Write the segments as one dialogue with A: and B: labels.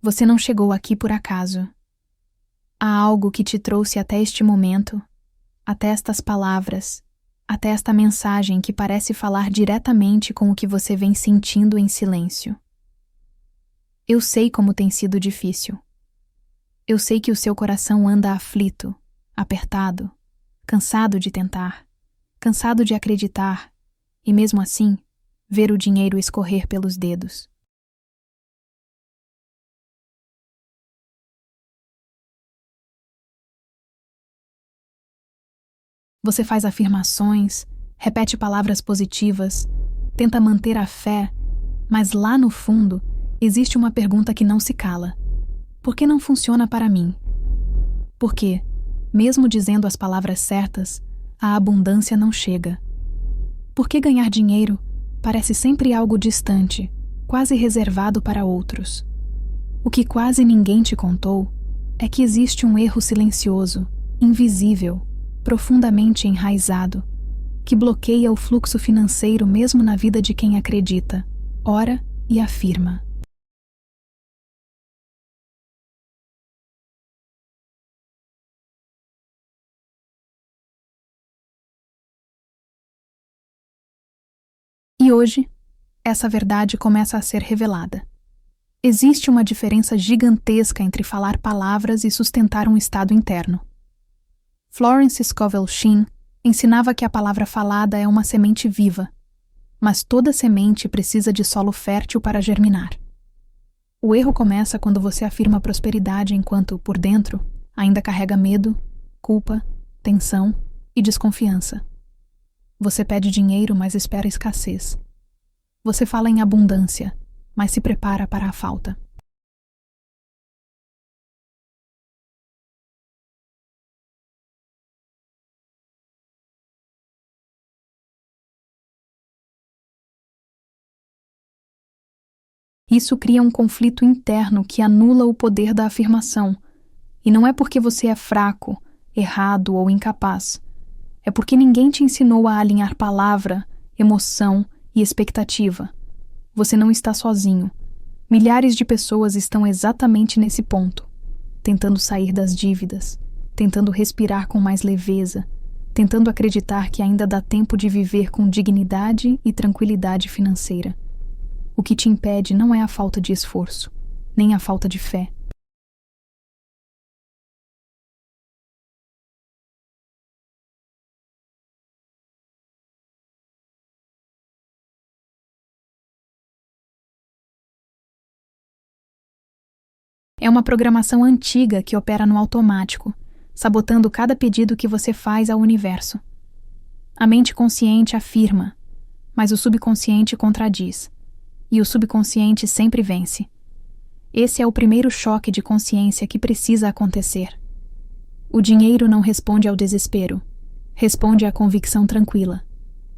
A: Você não chegou aqui por acaso. Há algo que te trouxe até este momento, até estas palavras, até esta mensagem que parece falar diretamente com o que você vem sentindo em silêncio. Eu sei como tem sido difícil. Eu sei que o seu coração anda aflito, apertado, cansado de tentar, cansado de acreditar e, mesmo assim, ver o dinheiro escorrer pelos dedos. Você faz afirmações, repete palavras positivas, tenta manter a fé, mas lá no fundo existe uma pergunta que não se cala. Por que não funciona para mim? Porque, mesmo dizendo as palavras certas, a abundância não chega. Por que ganhar dinheiro parece sempre algo distante, quase reservado para outros? O que quase ninguém te contou é que existe um erro silencioso, invisível, profundamente enraizado, que bloqueia o fluxo financeiro mesmo na vida de quem acredita, ora e afirma. E hoje, essa verdade começa a ser revelada. Existe uma diferença gigantesca entre falar palavras e sustentar um estado interno. Florence Scovel Shinn ensinava que a palavra falada é uma semente viva, mas toda semente precisa de solo fértil para germinar. O erro começa quando você afirma prosperidade enquanto, por dentro, ainda carrega medo, culpa, tensão e desconfiança. Você pede dinheiro, mas espera escassez. Você fala em abundância, mas se prepara para a falta. Isso cria um conflito interno que anula o poder da afirmação. E não é porque você é fraco, errado ou incapaz. É porque ninguém te ensinou a alinhar palavra, emoção e expectativa. Você não está sozinho. Milhares de pessoas estão exatamente nesse ponto, tentando sair das dívidas, tentando respirar com mais leveza, tentando acreditar que ainda dá tempo de viver com dignidade e tranquilidade financeira. O que te impede não é a falta de esforço, nem a falta de fé. É uma programação antiga que opera no automático, sabotando cada pedido que você faz ao universo. A mente consciente afirma, mas o subconsciente contradiz. E o subconsciente sempre vence. Esse é o primeiro choque de consciência que precisa acontecer. O dinheiro não responde ao desespero, responde à convicção tranquila.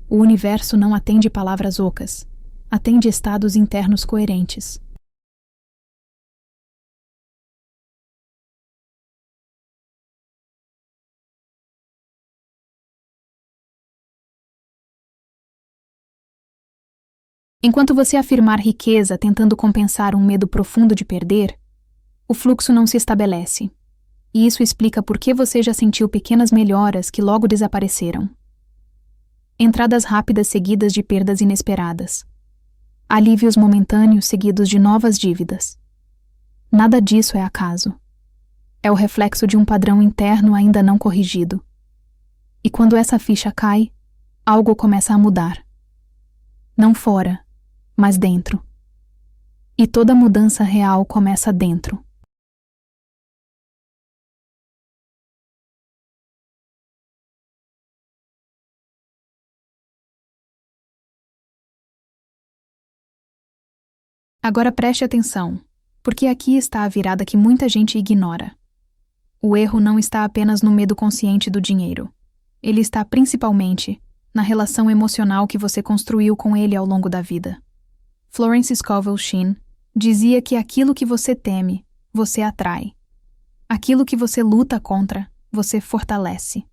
A: O universo não atende palavras ocas, atende estados internos coerentes. Enquanto você afirmar riqueza tentando compensar um medo profundo de perder, o fluxo não se estabelece. E isso explica por que você já sentiu pequenas melhoras que logo desapareceram. Entradas rápidas seguidas de perdas inesperadas. Alívios momentâneos seguidos de novas dívidas. Nada disso é acaso. É o reflexo de um padrão interno ainda não corrigido. E quando essa ficha cai, algo começa a mudar. Não fora, mas dentro. E toda mudança real começa dentro. Agora preste atenção, porque aqui está a virada que muita gente ignora. O erro não está apenas no medo consciente do dinheiro. Ele está principalmente na relação emocional que você construiu com ele ao longo da vida. Florence Scovel Shinn dizia que aquilo que você teme, você atrai. Aquilo que você luta contra, você fortalece.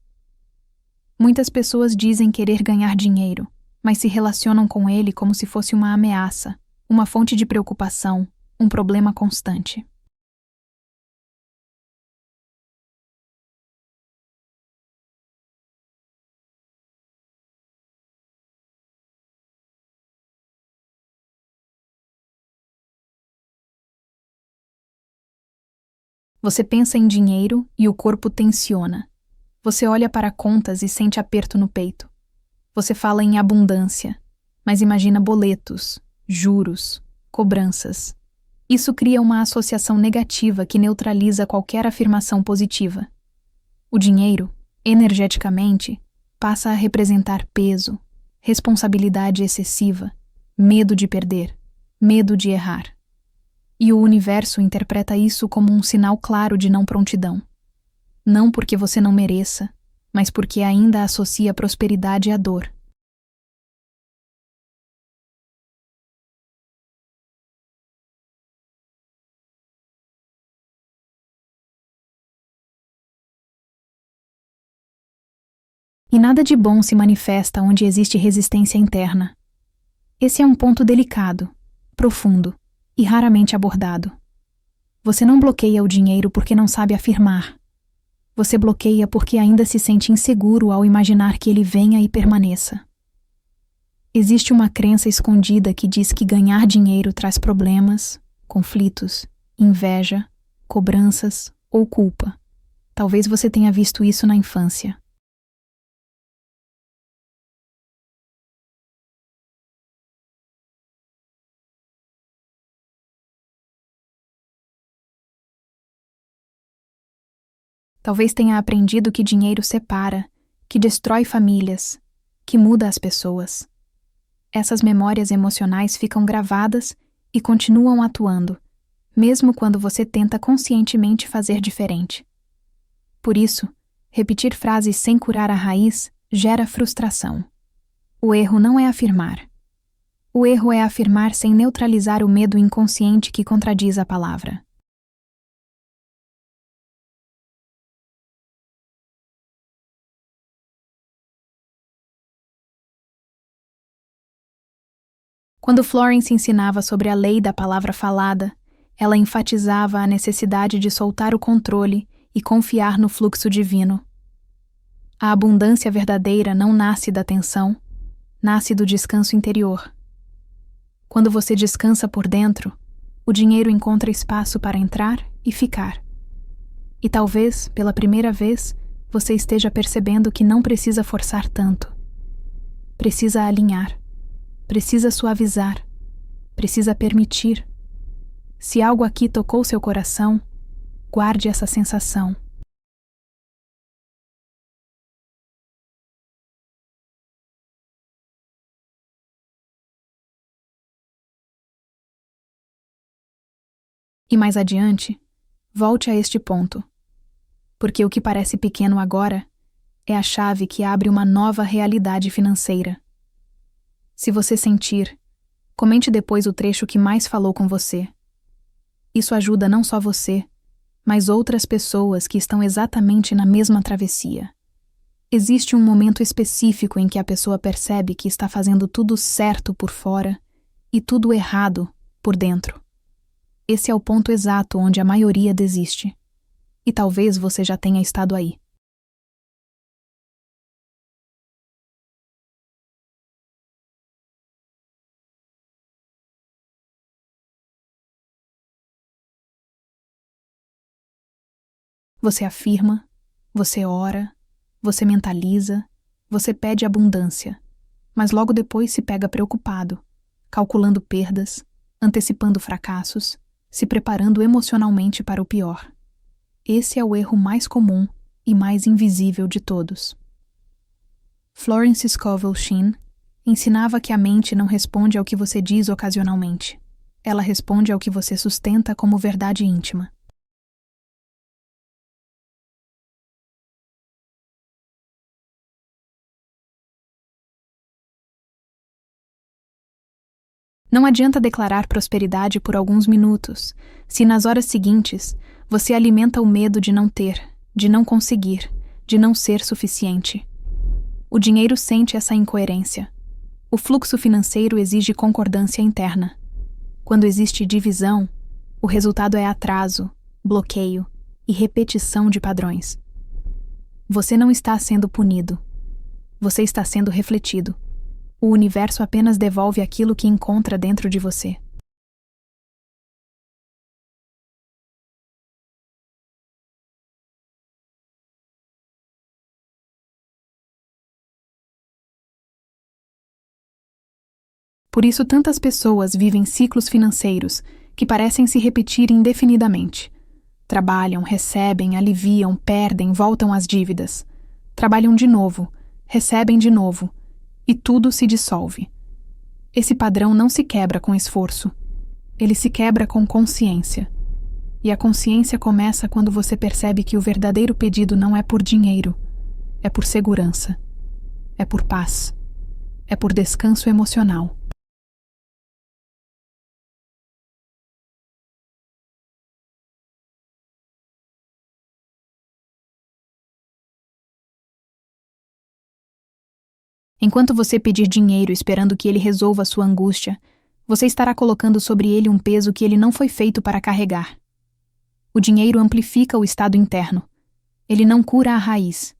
A: Muitas pessoas dizem querer ganhar dinheiro, mas se relacionam com ele como se fosse uma ameaça, uma fonte de preocupação, um problema constante. Você pensa em dinheiro e o corpo tensiona. Você olha para contas e sente aperto no peito. Você fala em abundância, mas imagina boletos, juros, cobranças. Isso cria uma associação negativa que neutraliza qualquer afirmação positiva. O dinheiro, energeticamente, passa a representar peso, responsabilidade excessiva, medo de perder, medo de errar. E o universo interpreta isso como um sinal claro de não prontidão. Não porque você não mereça, mas porque ainda associa prosperidade à dor. E nada de bom se manifesta onde existe resistência interna. Esse é um ponto delicado, profundo e raramente abordado. Você não bloqueia o dinheiro porque não sabe afirmar. Você bloqueia porque ainda se sente inseguro ao imaginar que ele venha e permaneça. Existe uma crença escondida que diz que ganhar dinheiro traz problemas, conflitos, inveja, cobranças ou culpa. Talvez você tenha visto isso na infância. Talvez tenha aprendido que dinheiro separa, que destrói famílias, que muda as pessoas. Essas memórias emocionais ficam gravadas e continuam atuando, mesmo quando você tenta conscientemente fazer diferente. Por isso, repetir frases sem curar a raiz gera frustração. O erro não é afirmar. O erro é afirmar sem neutralizar o medo inconsciente que contradiz a palavra. Quando Florence ensinava sobre a lei da palavra falada, ela enfatizava a necessidade de soltar o controle e confiar no fluxo divino. A abundância verdadeira não nasce da tensão, nasce do descanso interior. Quando você descansa por dentro, o dinheiro encontra espaço para entrar e ficar. E talvez, pela primeira vez, você esteja percebendo que não precisa forçar tanto. Precisa alinhar. Precisa suavizar, precisa permitir. Se algo aqui tocou seu coração, guarde essa sensação. E mais adiante, volte a este ponto, porque o que parece pequeno agora é a chave que abre uma nova realidade financeira. Se você sentir, comente depois o trecho que mais falou com você. Isso ajuda não só você, mas outras pessoas que estão exatamente na mesma travessia. Existe um momento específico em que a pessoa percebe que está fazendo tudo certo por fora e tudo errado por dentro. Esse é o ponto exato onde a maioria desiste. E talvez você já tenha estado aí. Você afirma, você ora, você mentaliza, você pede abundância, mas logo depois se pega preocupado, calculando perdas, antecipando fracassos, se preparando emocionalmente para o pior. Esse é o erro mais comum e mais invisível de todos. Florence Scovel Shinn ensinava que a mente não responde ao que você diz ocasionalmente. Ela responde ao que você sustenta como verdade íntima. Não adianta declarar prosperidade por alguns minutos, se nas horas seguintes você alimenta o medo de não ter, de não conseguir, de não ser suficiente. O dinheiro sente essa incoerência. O fluxo financeiro exige concordância interna. Quando existe divisão, o resultado é atraso, bloqueio e repetição de padrões. Você não está sendo punido. Você está sendo refletido. O universo apenas devolve aquilo que encontra dentro de você. Por isso, tantas pessoas vivem ciclos financeiros que parecem se repetir indefinidamente. Trabalham, recebem, aliviam, perdem, voltam às dívidas. Trabalham de novo, recebem de novo, e tudo se dissolve. Esse padrão não se quebra com esforço. Ele se quebra com consciência. E a consciência começa quando você percebe que o verdadeiro pedido não é por dinheiro, é por segurança, é por paz, é por descanso emocional. Enquanto você pedir dinheiro esperando que ele resolva sua angústia, você estará colocando sobre ele um peso que ele não foi feito para carregar. O dinheiro amplifica o estado interno. Ele não cura a raiz.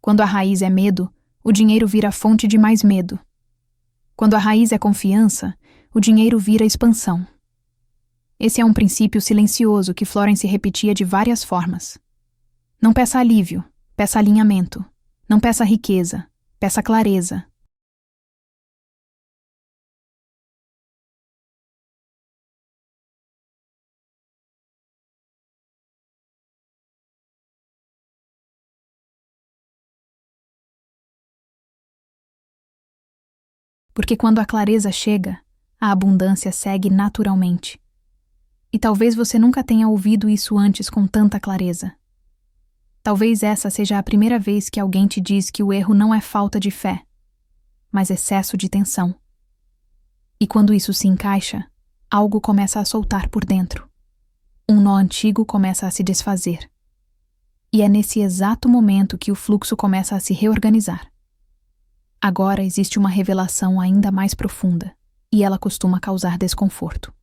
A: Quando a raiz é medo, o dinheiro vira fonte de mais medo. Quando a raiz é confiança, o dinheiro vira expansão. Esse é um princípio silencioso que Florence repetia de várias formas. Não peça alívio, peça alinhamento. Não peça riqueza, peça clareza. Porque quando a clareza chega, a abundância segue naturalmente. E talvez você nunca tenha ouvido isso antes com tanta clareza. Talvez essa seja a primeira vez que alguém te diz que o erro não é falta de fé, mas excesso de tensão. E quando isso se encaixa, algo começa a soltar por dentro. Um nó antigo começa a se desfazer. E é nesse exato momento que o fluxo começa a se reorganizar. Agora existe uma revelação ainda mais profunda, e ela costuma causar desconforto.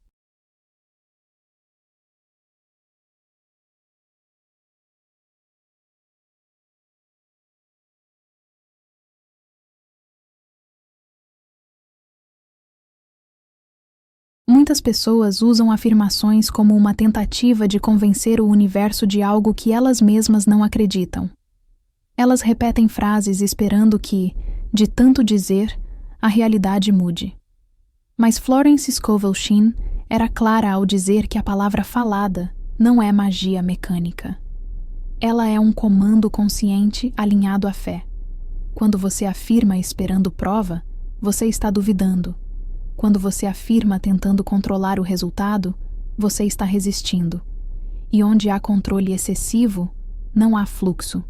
A: Muitas pessoas usam afirmações como uma tentativa de convencer o universo de algo que elas mesmas não acreditam. Elas repetem frases esperando que, de tanto dizer, a realidade mude. Mas Florence Scovel Shinn era clara ao dizer que a palavra falada não é magia mecânica. Ela é um comando consciente alinhado à fé. Quando você afirma esperando prova, você está duvidando. Quando você afirma tentando controlar o resultado, você está resistindo. E onde há controle excessivo, não há fluxo.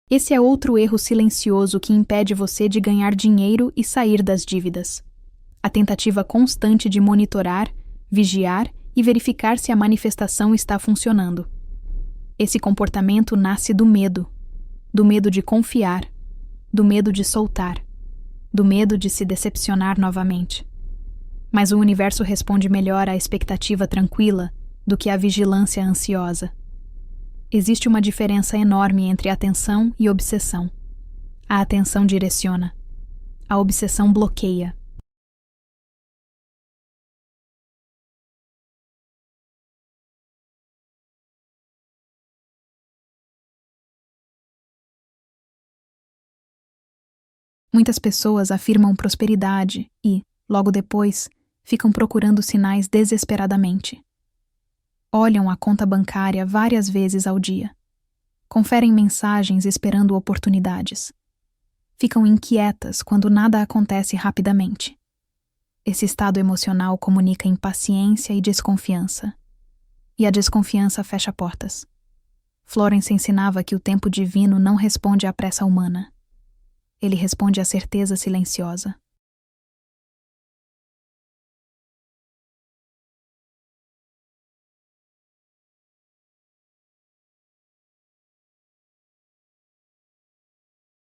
A: Esse é outro erro silencioso que impede você de ganhar dinheiro e sair das dívidas. A tentativa constante de monitorar, vigiar e verificar se a manifestação está funcionando. Esse comportamento nasce do medo de confiar, do medo de soltar, do medo de se decepcionar novamente. Mas o universo responde melhor à expectativa tranquila do que à vigilância ansiosa. Existe uma diferença enorme entre atenção e obsessão. A atenção direciona. A obsessão bloqueia. Muitas pessoas afirmam prosperidade e, logo depois, ficam procurando sinais desesperadamente. Olham a conta bancária várias vezes ao dia. Conferem mensagens esperando oportunidades. Ficam inquietas quando nada acontece rapidamente. Esse estado emocional comunica impaciência e desconfiança. E a desconfiança fecha portas. Florence ensinava que o tempo divino não responde à pressa humana. Ele responde à certeza silenciosa.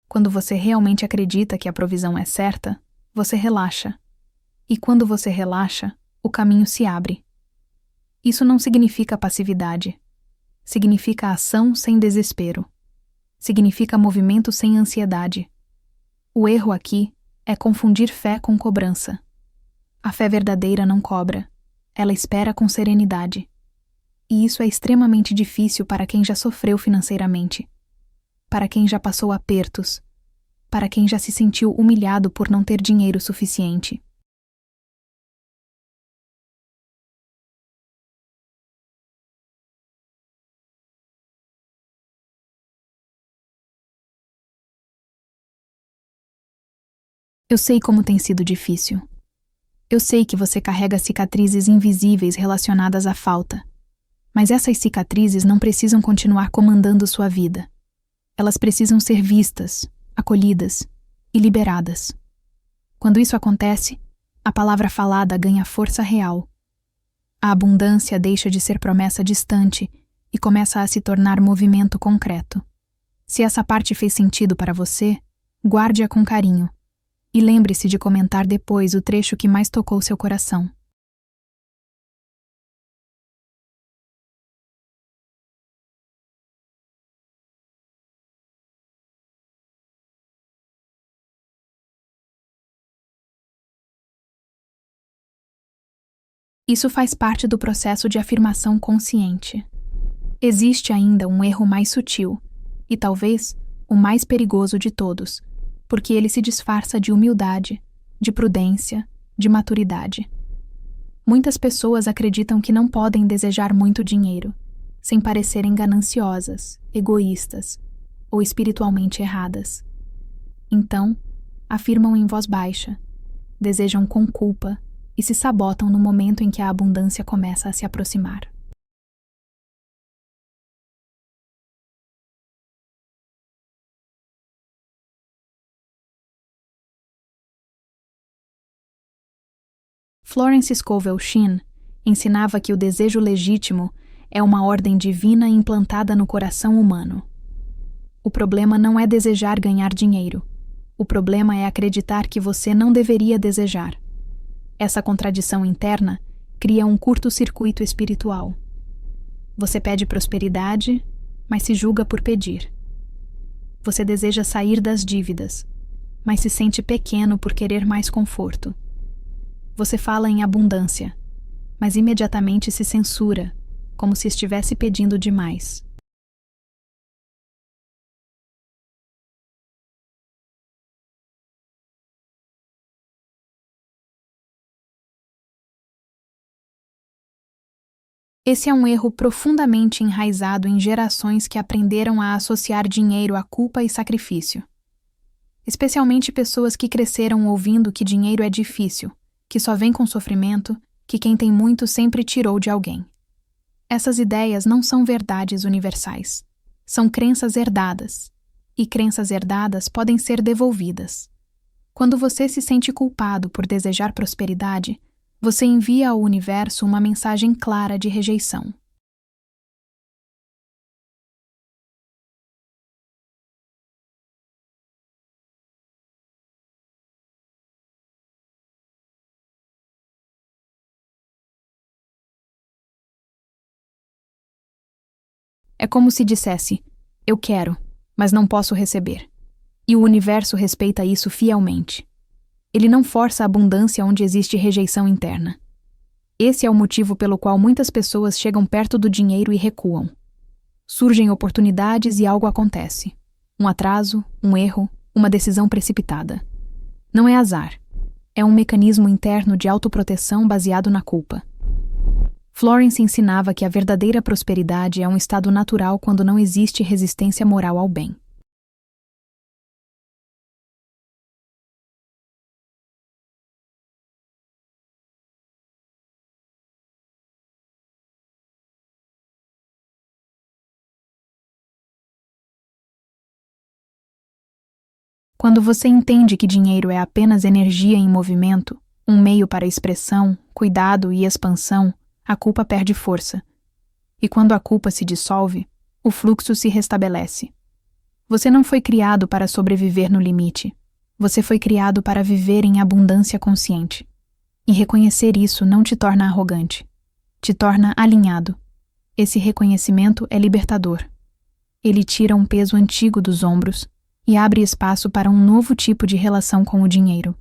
A: Quando você realmente acredita que a provisão é certa, você relaxa. E quando você relaxa, o caminho se abre. Isso não significa passividade. Significa ação sem desespero. Significa movimento sem ansiedade. O erro aqui é confundir fé com cobrança. A fé verdadeira não cobra. ela espera com serenidade. E isso é extremamente difícil para quem já sofreu financeiramente, para quem já passou apertos, para quem já se sentiu humilhado por não ter dinheiro suficiente. Eu sei como tem sido difícil. Eu sei que você carrega cicatrizes invisíveis relacionadas à falta. Mas essas cicatrizes não precisam continuar comandando sua vida. Elas precisam ser vistas, acolhidas e liberadas. Quando isso acontece, a palavra falada ganha força real. A abundância deixa de ser promessa distante e começa a se tornar movimento concreto. Se essa parte fez sentido para você, guarde-a com carinho. E lembre-se de comentar depois o trecho que mais tocou seu coração. Isso faz parte do processo de afirmação consciente. Existe ainda um erro mais sutil, e talvez o mais perigoso de todos, porque ele se disfarça de humildade, de prudência, de maturidade. Muitas pessoas acreditam que não podem desejar muito dinheiro, sem parecerem gananciosas, egoístas ou espiritualmente erradas. Então, afirmam em voz baixa, desejam com culpa e se sabotam no momento em que a abundância começa a se aproximar. Florence Scovel Shinn ensinava que o desejo legítimo é uma ordem divina implantada no coração humano. O problema não é desejar ganhar dinheiro. O problema é acreditar que você não deveria desejar. Essa contradição interna cria um curto-circuito espiritual. Você pede prosperidade, mas se julga por pedir. Você deseja sair das dívidas, mas se sente pequeno por querer mais conforto. Você fala em abundância, mas imediatamente se censura, como se estivesse pedindo demais. Esse é um erro profundamente enraizado em gerações que aprenderam a associar dinheiro a culpa e sacrifício. Especialmente pessoas que cresceram ouvindo que dinheiro é difícil, que só vem com sofrimento, que quem tem muito sempre tirou de alguém. Essas ideias não são verdades universais. São crenças herdadas. E crenças herdadas podem ser devolvidas. Quando você se sente culpado por desejar prosperidade, você envia ao universo uma mensagem clara de rejeição. É como se dissesse, eu quero, mas não posso receber. E o universo respeita isso fielmente. Ele não força a abundância onde existe rejeição interna. Esse é o motivo pelo qual muitas pessoas chegam perto do dinheiro e recuam. Surgem oportunidades e algo acontece. Um atraso, um erro, uma decisão precipitada. Não é azar. É um mecanismo interno de autoproteção baseado na culpa. Florence ensinava que a verdadeira prosperidade é um estado natural quando não existe resistência moral ao bem. Quando você entende que dinheiro é apenas energia em movimento, um meio para expressão, cuidado e expansão, a culpa perde força. E quando a culpa se dissolve, o fluxo se restabelece. Você não foi criado para sobreviver no limite. Você foi criado para viver em abundância consciente. E reconhecer isso não te torna arrogante. Te torna alinhado. Esse reconhecimento é libertador. Ele tira um peso antigo dos ombros e abre espaço para um novo tipo de relação com o dinheiro.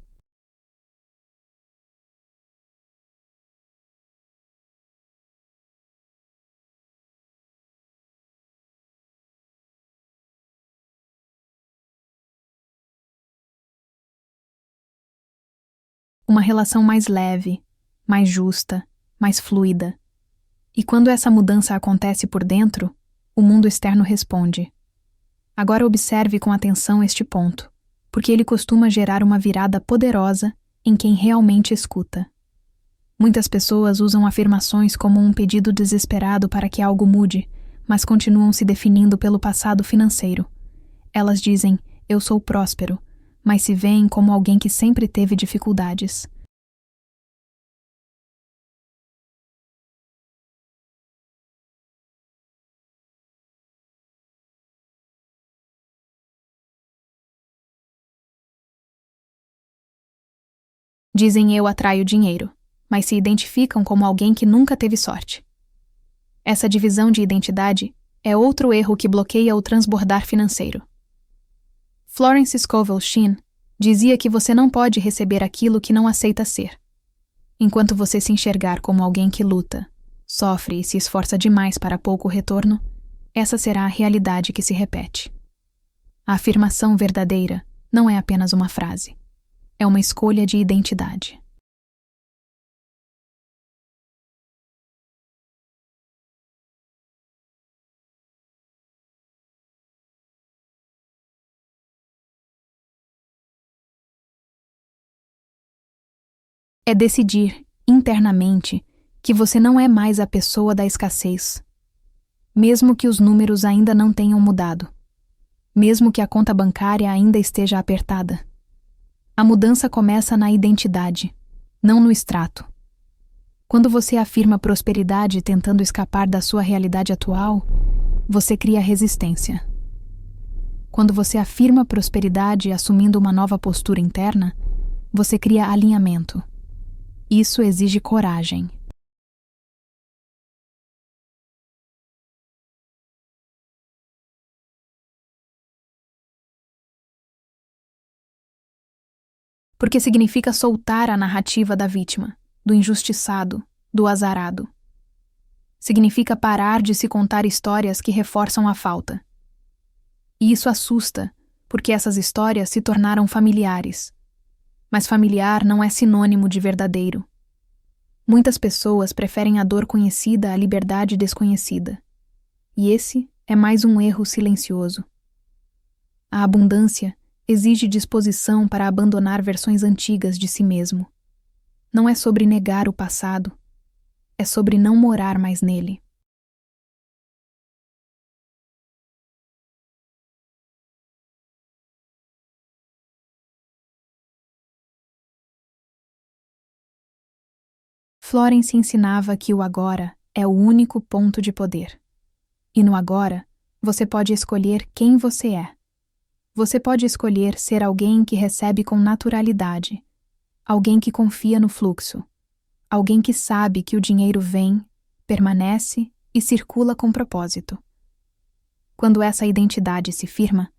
A: uma relação mais leve, mais justa, mais fluida. E quando essa mudança acontece por dentro, o mundo externo responde. Agora observe com atenção este ponto, porque ele costuma gerar uma virada poderosa em quem realmente escuta. Muitas pessoas usam afirmações como um pedido desesperado para que algo mude, mas continuam se definindo pelo passado financeiro. Elas dizem, eu sou próspero, mas se veem como alguém que sempre teve dificuldades. Dizem eu atraio dinheiro, mas se identificam como alguém que nunca teve sorte. Essa divisão de identidade é outro erro que bloqueia o transbordar financeiro. Florence Scovel Shinn dizia que você não pode receber aquilo que não aceita ser. Enquanto você se enxergar como alguém que luta, sofre e se esforça demais para pouco retorno, essa será a realidade que se repete. A afirmação verdadeira não é apenas uma frase. É uma escolha de identidade. É decidir, internamente, que você não é mais a pessoa da escassez. Mesmo que os números ainda não tenham mudado. Mesmo que a conta bancária ainda esteja apertada. A mudança começa na identidade, não no extrato. Quando você afirma prosperidade tentando escapar da sua realidade atual, você cria resistência. Quando você afirma prosperidade assumindo uma nova postura interna, você cria alinhamento. Isso exige coragem. Porque significa soltar a narrativa da vítima, do injustiçado, do azarado. Significa parar de se contar histórias que reforçam a falta. E isso assusta, porque essas histórias se tornaram familiares. Mas familiar não é sinônimo de verdadeiro. Muitas pessoas preferem a dor conhecida à liberdade desconhecida. E esse é mais um erro silencioso. A abundância exige disposição para abandonar versões antigas de si mesmo. Não é sobre negar o passado, é sobre não morar mais nele. Florence ensinava que o agora é o único ponto de poder. E no agora, você pode escolher quem você é. Você pode escolher ser alguém que recebe com naturalidade, alguém que confia no fluxo, alguém que sabe que o dinheiro vem, permanece e circula com propósito. Quando essa identidade se firma,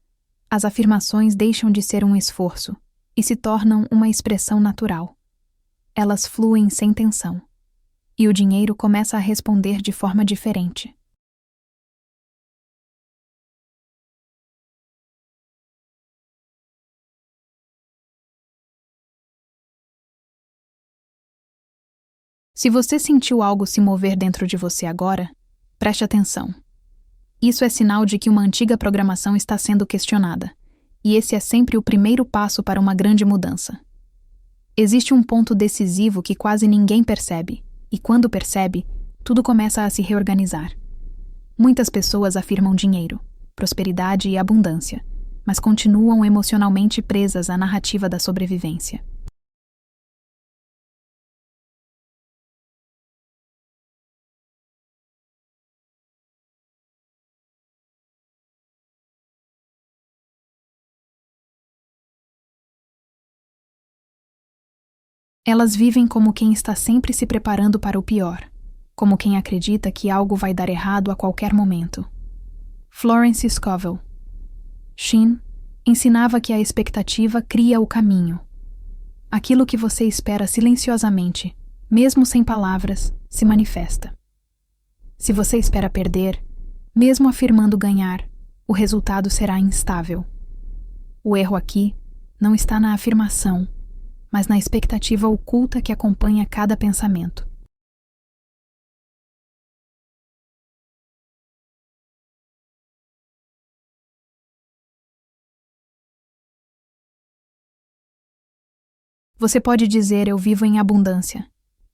A: as afirmações deixam de ser um esforço e se tornam uma expressão natural. Elas fluem sem tensão, e o dinheiro começa a responder de forma diferente. Se você sentiu algo se mover dentro de você agora, preste atenção. Isso é sinal de que uma antiga programação está sendo questionada, e esse é sempre o primeiro passo para uma grande mudança. Existe um ponto decisivo que quase ninguém percebe, e quando percebe, tudo começa a se reorganizar. Muitas pessoas afirmam dinheiro, prosperidade e abundância, mas continuam emocionalmente presas à narrativa da sobrevivência. Elas vivem como quem está sempre se preparando para o pior, como quem acredita que algo vai dar errado a qualquer momento. Florence Scovel Shinn ensinava que a expectativa cria o caminho. Aquilo que você espera silenciosamente, mesmo sem palavras, se manifesta. Se você espera perder, mesmo afirmando ganhar, o resultado será instável. O erro aqui não está na afirmação, mas na expectativa oculta que acompanha cada pensamento. Você pode dizer eu vivo em abundância,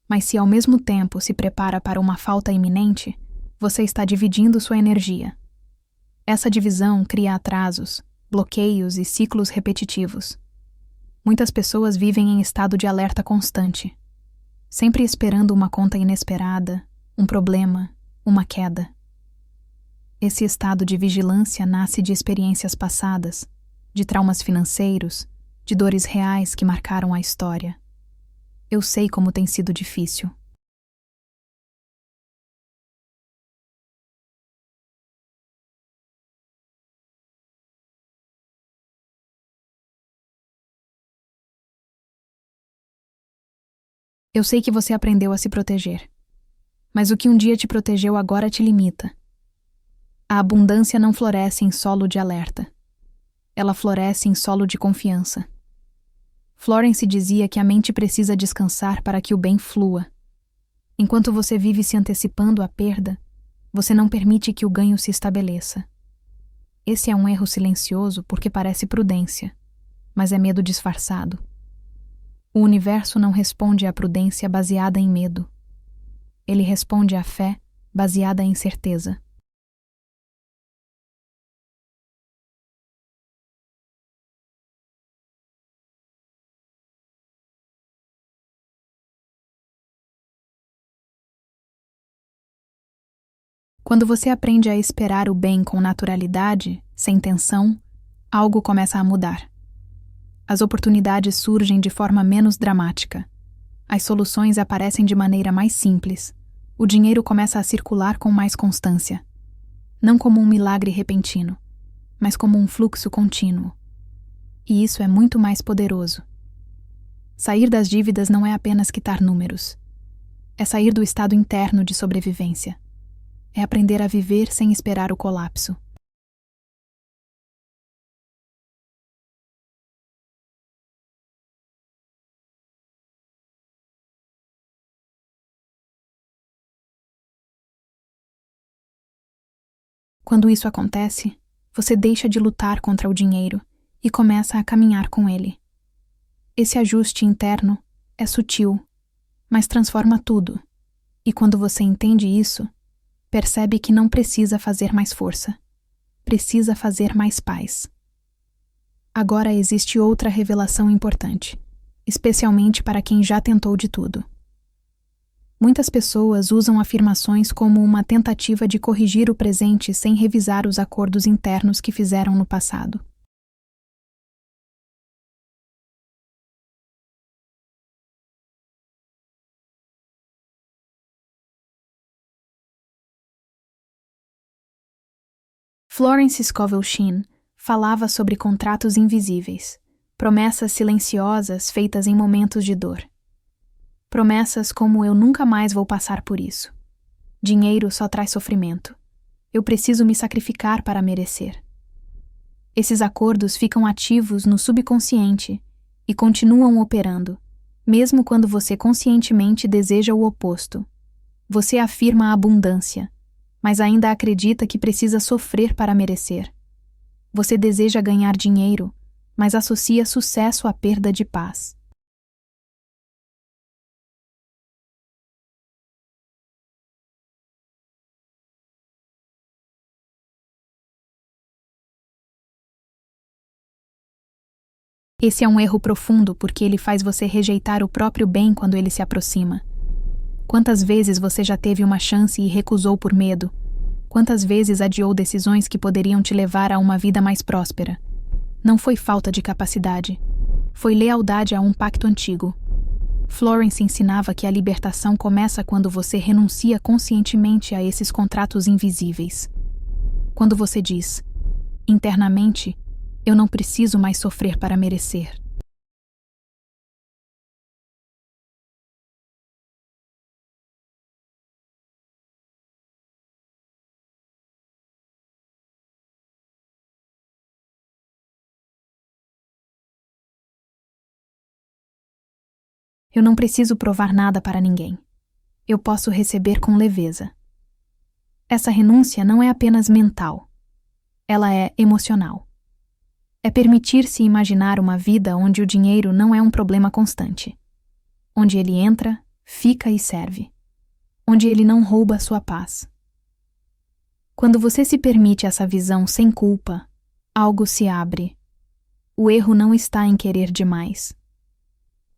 A: mas se ao mesmo tempo se prepara para uma falta iminente, você está dividindo sua energia. Essa divisão cria atrasos, bloqueios e ciclos repetitivos. Muitas pessoas vivem em estado de alerta constante, sempre esperando uma conta inesperada, um problema, uma queda. Esse estado de vigilância nasce de experiências passadas, de traumas financeiros, de dores reais que marcaram a história. Eu sei como tem sido difícil. Eu sei que você aprendeu a se proteger, mas o que um dia te protegeu agora te limita. A abundância não floresce em solo de alerta. Ela floresce em solo de confiança. Florence dizia que a mente precisa descansar para que o bem flua. Enquanto você vive se antecipando à perda, você não permite que o ganho se estabeleça. Esse é um erro silencioso porque parece prudência, mas é medo disfarçado. O universo não responde à prudência baseada em medo. Ele responde à fé baseada em certeza. Quando você aprende a esperar o bem com naturalidade, sem tensão, algo começa a mudar. As oportunidades surgem de forma menos dramática. As soluções aparecem de maneira mais simples. O dinheiro começa a circular com mais constância. Não como um milagre repentino, mas como um fluxo contínuo. E isso é muito mais poderoso. Sair das dívidas não é apenas quitar números. É sair do estado interno de sobrevivência. É aprender a viver sem esperar o colapso. Quando isso acontece, você deixa de lutar contra o dinheiro e começa a caminhar com ele. Esse ajuste interno é sutil, mas transforma tudo. E quando você entende isso, percebe que não precisa fazer mais força. Precisa fazer mais paz. Agora existe outra revelação importante, especialmente para quem já tentou de tudo. Muitas pessoas usam afirmações como uma tentativa de corrigir o presente sem revisar os acordos internos que fizeram no passado. Florence Scovel Shinn falava sobre contratos invisíveis, promessas silenciosas feitas em momentos de dor. Promessas como eu nunca mais vou passar por isso. Dinheiro só traz sofrimento. Eu preciso me sacrificar para merecer. Esses acordos ficam ativos no subconsciente e continuam operando, mesmo quando você conscientemente deseja o oposto. Você afirma a abundância, mas ainda acredita que precisa sofrer para merecer. Você deseja ganhar dinheiro, mas associa sucesso à perda de paz. Esse é um erro profundo porque ele faz você rejeitar o próprio bem quando ele se aproxima. Quantas vezes você já teve uma chance e recusou por medo? Quantas vezes adiou decisões que poderiam te levar a uma vida mais próspera? Não foi falta de capacidade. Foi lealdade a um pacto antigo. Florence ensinava que a libertação começa quando você renuncia conscientemente a esses contratos invisíveis. Quando você diz, internamente, eu não preciso mais sofrer para merecer. Eu não preciso provar nada para ninguém. Eu posso receber com leveza. Essa renúncia não é apenas mental. Ela é emocional. É permitir-se imaginar uma vida onde o dinheiro não é um problema constante. Onde ele entra, fica e serve. Onde ele não rouba a sua paz. Quando você se permite essa visão sem culpa, algo se abre. O erro não está em querer demais.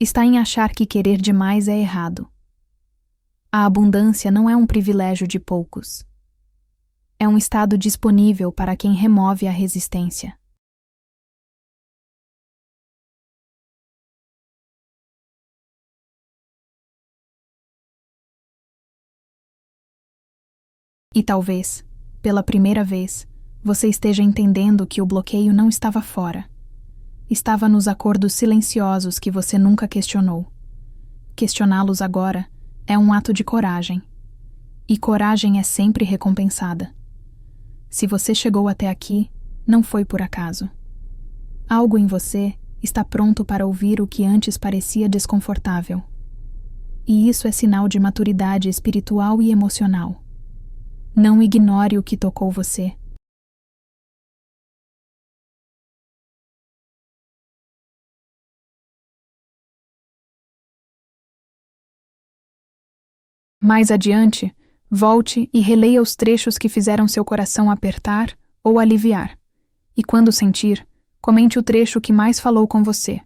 A: Está em achar que querer demais é errado. A abundância não é um privilégio de poucos. É um estado disponível para quem remove a resistência. E talvez, pela primeira vez, você esteja entendendo que o bloqueio não estava fora. Estava nos acordos silenciosos que você nunca questionou. Questioná-los agora é um ato de coragem. E coragem é sempre recompensada. Se você chegou até aqui, não foi por acaso. Algo em você está pronto para ouvir o que antes parecia desconfortável. E isso é sinal de maturidade espiritual e emocional. Não ignore o que tocou você. Mais adiante, volte e releia os trechos que fizeram seu coração apertar ou aliviar. E quando sentir, comente o trecho que mais falou com você.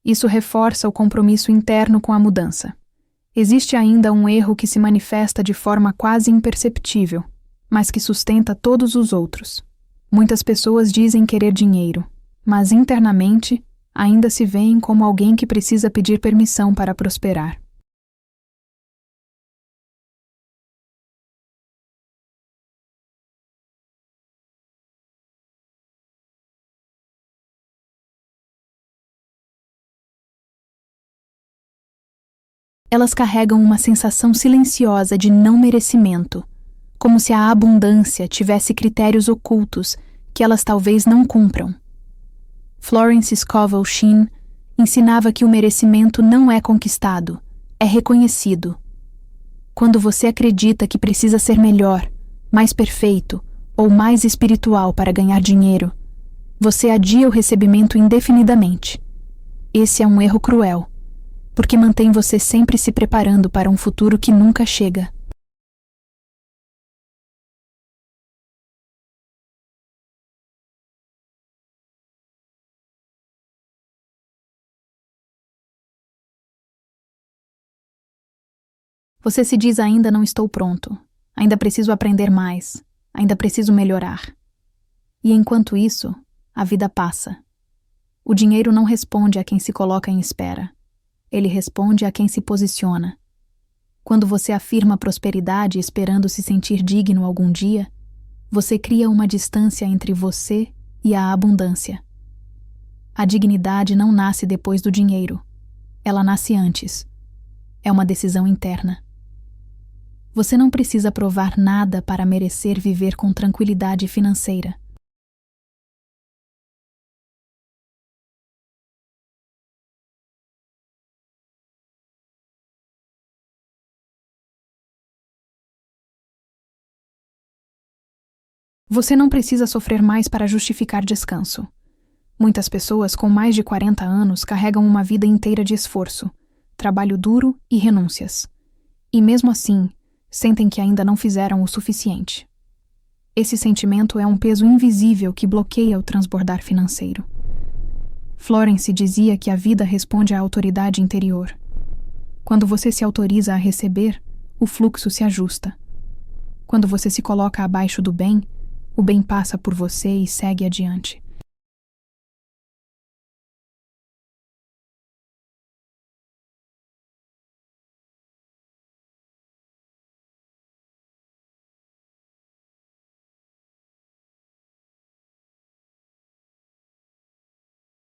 A: Isso reforça o compromisso interno com a mudança. Existe ainda um erro que se manifesta de forma quase imperceptível, mas que sustenta todos os outros. Muitas pessoas dizem querer dinheiro, mas internamente ainda se veem como alguém que precisa pedir permissão para prosperar. Elas carregam uma sensação silenciosa de não merecimento, como se a abundância tivesse critérios ocultos que elas talvez não cumpram. Florence Scovel Shinn ensinava que o merecimento não é conquistado, é reconhecido. Quando você acredita que precisa ser melhor, mais perfeito ou mais espiritual para ganhar dinheiro, você adia o recebimento indefinidamente. Esse é um erro cruel, porque mantém você sempre se preparando para um futuro que nunca chega. Você se diz: ainda não estou pronto, ainda preciso aprender mais, ainda preciso melhorar. E enquanto isso, a vida passa. O dinheiro não responde a quem se coloca em espera. Ele responde a quem se posiciona. Quando você afirma prosperidade esperando se sentir digno algum dia, você cria uma distância entre você e a abundância. A dignidade não nasce depois do dinheiro. Ela nasce antes. É uma decisão interna. Você não precisa provar nada para merecer viver com tranquilidade financeira. Você não precisa sofrer mais para justificar descanso. Muitas pessoas com mais de 40 anos carregam uma vida inteira de esforço, trabalho duro e renúncias. E mesmo assim, sentem que ainda não fizeram o suficiente. Esse sentimento é um peso invisível que bloqueia o transbordar financeiro. Florence dizia que a vida responde à autoridade interior. Quando você se autoriza a receber, o fluxo se ajusta. Quando você se coloca abaixo do bem, o bem passa por você e segue adiante.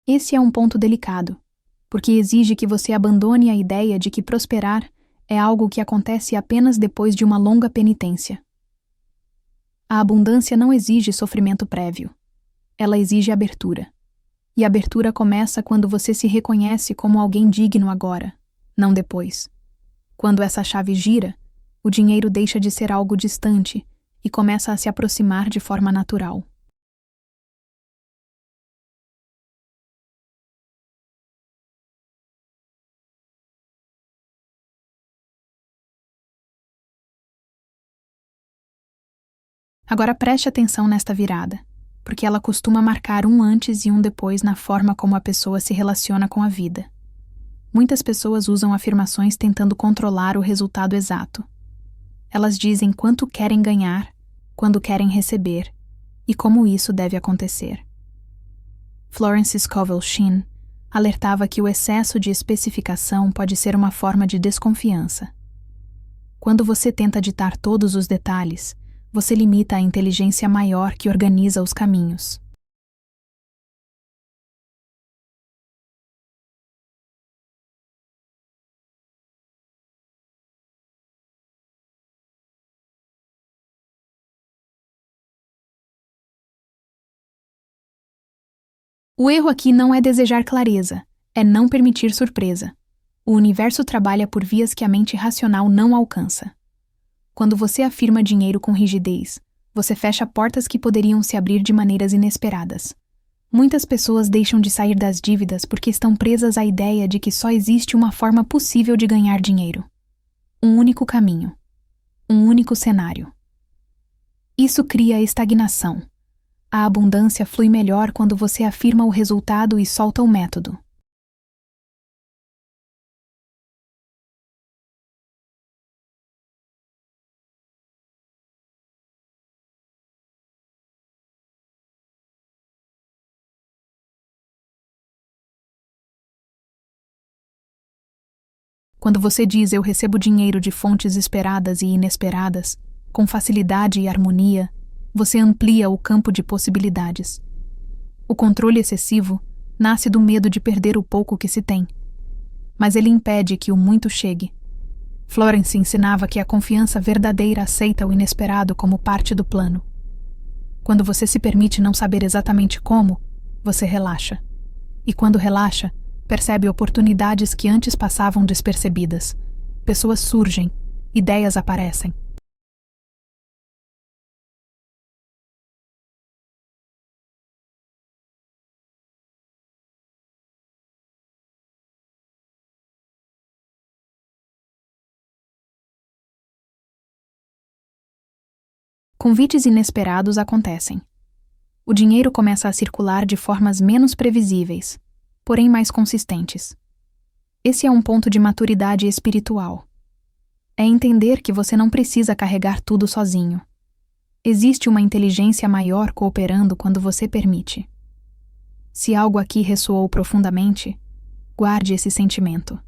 A: Esse é um ponto delicado, porque exige que você abandone a ideia de que prosperar é algo que acontece apenas depois de uma longa penitência. A abundância não exige sofrimento prévio. Ela exige abertura. E a abertura começa quando você se reconhece como alguém digno agora, não depois. Quando essa chave gira, o dinheiro deixa de ser algo distante e começa a se aproximar de forma natural. Agora preste atenção nesta virada, porque ela costuma marcar um antes e um depois na forma como a pessoa se relaciona com a vida. Muitas pessoas usam afirmações tentando controlar o resultado exato. Elas dizem quanto querem ganhar, quando querem receber e como isso deve acontecer. Florence Scovel Shinn alertava que o excesso de especificação pode ser uma forma de desconfiança. Quando você tenta ditar todos os detalhes, você limita a inteligência maior que organiza os caminhos. O erro aqui não é desejar clareza, é não permitir surpresa. O universo trabalha por vias que a mente racional não alcança. Quando você afirma dinheiro com rigidez, você fecha portas que poderiam se abrir de maneiras inesperadas. Muitas pessoas deixam de sair das dívidas porque estão presas à ideia de que só existe uma forma possível de ganhar dinheiro. Um único caminho. Um único cenário. Isso cria estagnação. A abundância flui melhor quando você afirma o resultado e solta o método. Quando você diz eu recebo dinheiro de fontes esperadas e inesperadas, com facilidade e harmonia, você amplia o campo de possibilidades. O controle excessivo nasce do medo de perder o pouco que se tem, mas ele impede que o muito chegue. Florence ensinava que a confiança verdadeira aceita o inesperado como parte do plano. Quando você se permite não saber exatamente como, você relaxa. E quando relaxa, percebe oportunidades que antes passavam despercebidas. Pessoas surgem, ideias aparecem. Convites inesperados acontecem. O dinheiro começa a circular de formas menos previsíveis, porém mais consistentes. Esse é um ponto de maturidade espiritual. É entender que você não precisa carregar tudo sozinho. Existe uma inteligência maior cooperando quando você permite. Se algo aqui ressoou profundamente, guarde esse sentimento.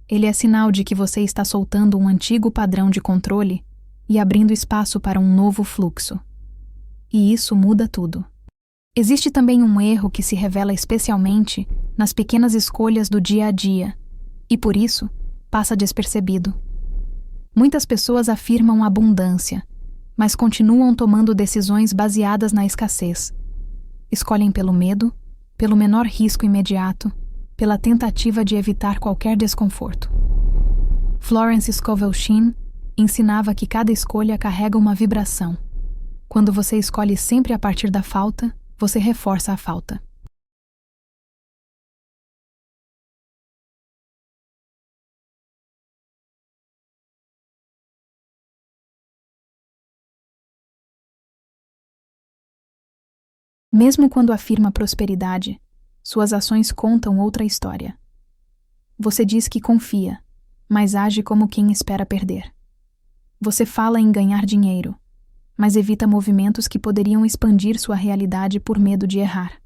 A: Ele é sinal de que você está soltando um antigo padrão de controle e abrindo espaço para um novo fluxo. E isso muda tudo. Existe também um erro que se revela especialmente nas pequenas escolhas do dia a dia, e por isso passa despercebido. Muitas pessoas afirmam abundância, mas continuam tomando decisões baseadas na escassez. Escolhem pelo medo, pelo menor risco imediato, pela tentativa de evitar qualquer desconforto. Florence Scovel Shinn ensinava que cada escolha carrega uma vibração. Quando você escolhe sempre a partir da falta, você reforça a falta. Mesmo quando afirma prosperidade, suas ações contam outra história. Você diz que confia, mas age como quem espera perder. Você fala em ganhar dinheiro, mas evita movimentos que poderiam expandir sua realidade por medo de errar.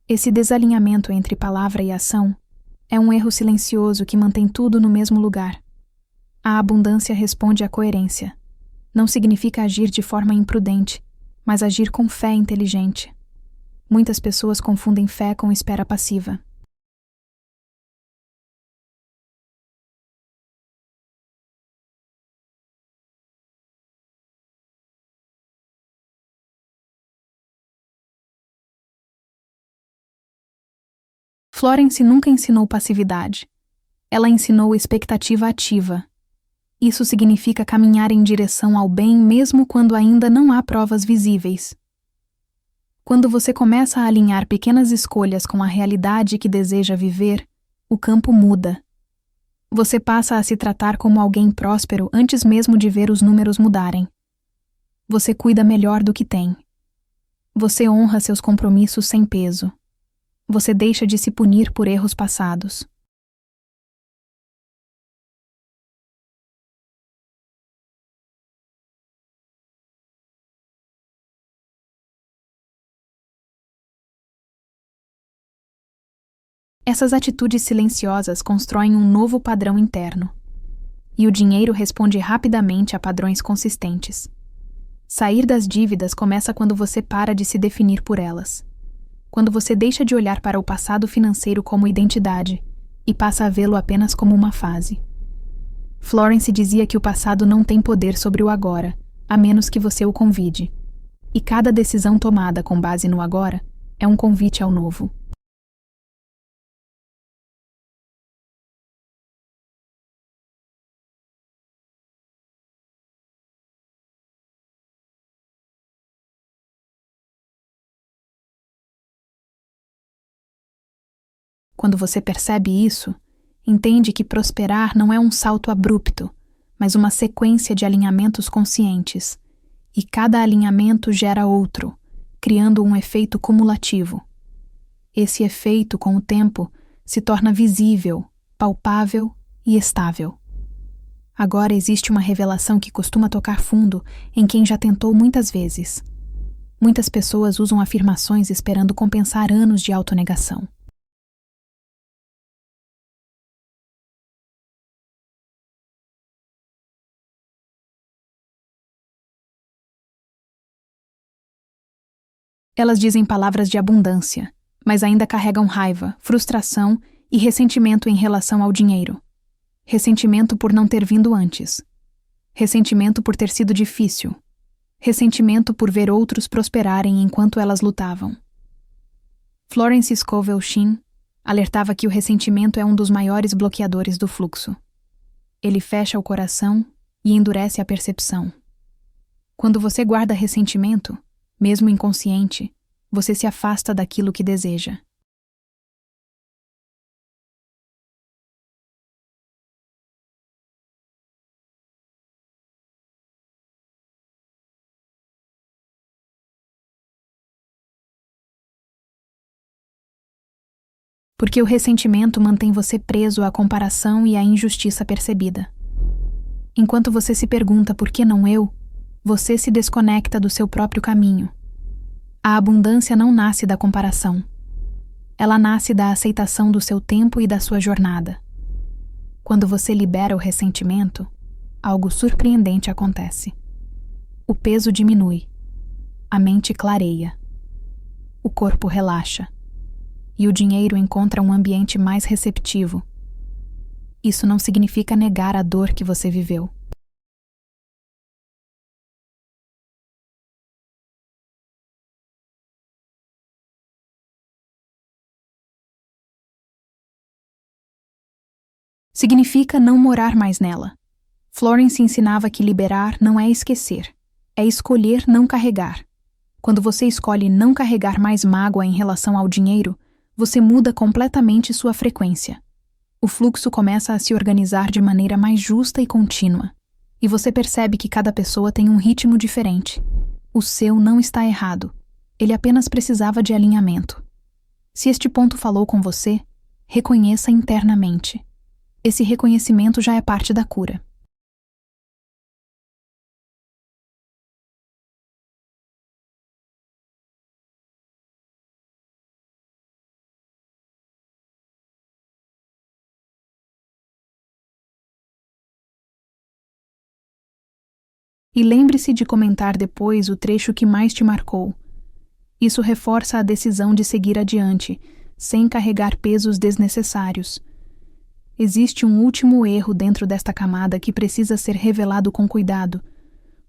A: Esse desalinhamento entre palavra e ação é um erro silencioso que mantém tudo no mesmo lugar. A abundância responde à coerência. Não significa agir de forma imprudente, mas agir com fé inteligente. Muitas pessoas confundem fé com espera passiva. Florence nunca ensinou passividade. Ela ensinou expectativa ativa. Isso significa caminhar em direção ao bem mesmo quando ainda não há provas visíveis. Quando você começa a alinhar pequenas escolhas com a realidade que deseja viver, o campo muda. Você passa a se tratar como alguém próspero antes mesmo de ver os números mudarem. Você cuida melhor do que tem. Você honra seus compromissos sem peso. Você deixa de se punir por erros passados. Essas atitudes silenciosas constroem um novo padrão interno. E o dinheiro responde rapidamente a padrões consistentes. Sair das dívidas começa quando você para de se definir por elas. Quando você deixa de olhar para o passado financeiro como identidade e passa a vê-lo apenas como uma fase. Florence dizia que o passado não tem poder sobre o agora, a menos que você o convide. E cada decisão tomada com base no agora é um convite ao novo. Quando você percebe isso, entende que prosperar não é um salto abrupto, mas uma sequência de alinhamentos conscientes, e cada alinhamento gera outro, criando um efeito cumulativo. Esse efeito, com o tempo, se torna visível, palpável e estável. Agora existe uma revelação que costuma tocar fundo em quem já tentou muitas vezes. Muitas pessoas usam afirmações esperando compensar anos de autonegação. Elas dizem palavras de abundância, mas ainda carregam raiva, frustração e ressentimento em relação ao dinheiro. Ressentimento por não ter vindo antes. Ressentimento por ter sido difícil. Ressentimento por ver outros prosperarem enquanto elas lutavam. Florence Scovel Shinn alertava que o ressentimento é um dos maiores bloqueadores do fluxo. Ele fecha o coração e endurece a percepção. Quando você guarda ressentimento, mesmo inconsciente, você se afasta daquilo que deseja. Porque o ressentimento mantém você preso à comparação e à injustiça percebida. Enquanto você se pergunta por que não eu, você se desconecta do seu próprio caminho. A abundância não nasce da comparação. Ela nasce da aceitação do seu tempo e da sua jornada. Quando você libera o ressentimento, algo surpreendente acontece. O peso diminui. A mente clareia. O corpo relaxa. E o dinheiro encontra um ambiente mais receptivo. Isso não significa negar a dor que você viveu. Significa não morar mais nela. Florence ensinava que liberar não é esquecer, é escolher não carregar. Quando você escolhe não carregar mais mágoa em relação ao dinheiro, você muda completamente sua frequência. O fluxo começa a se organizar de maneira mais justa e contínua. E você percebe que cada pessoa tem um ritmo diferente. O seu não está errado. Ele apenas precisava de alinhamento. Se este ponto falou com você, reconheça internamente. Esse reconhecimento já é parte da cura. E lembre-se de comentar depois o trecho que mais te marcou. Isso reforça a decisão de seguir adiante, sem carregar pesos desnecessários. Existe um último erro dentro desta camada que precisa ser revelado com cuidado,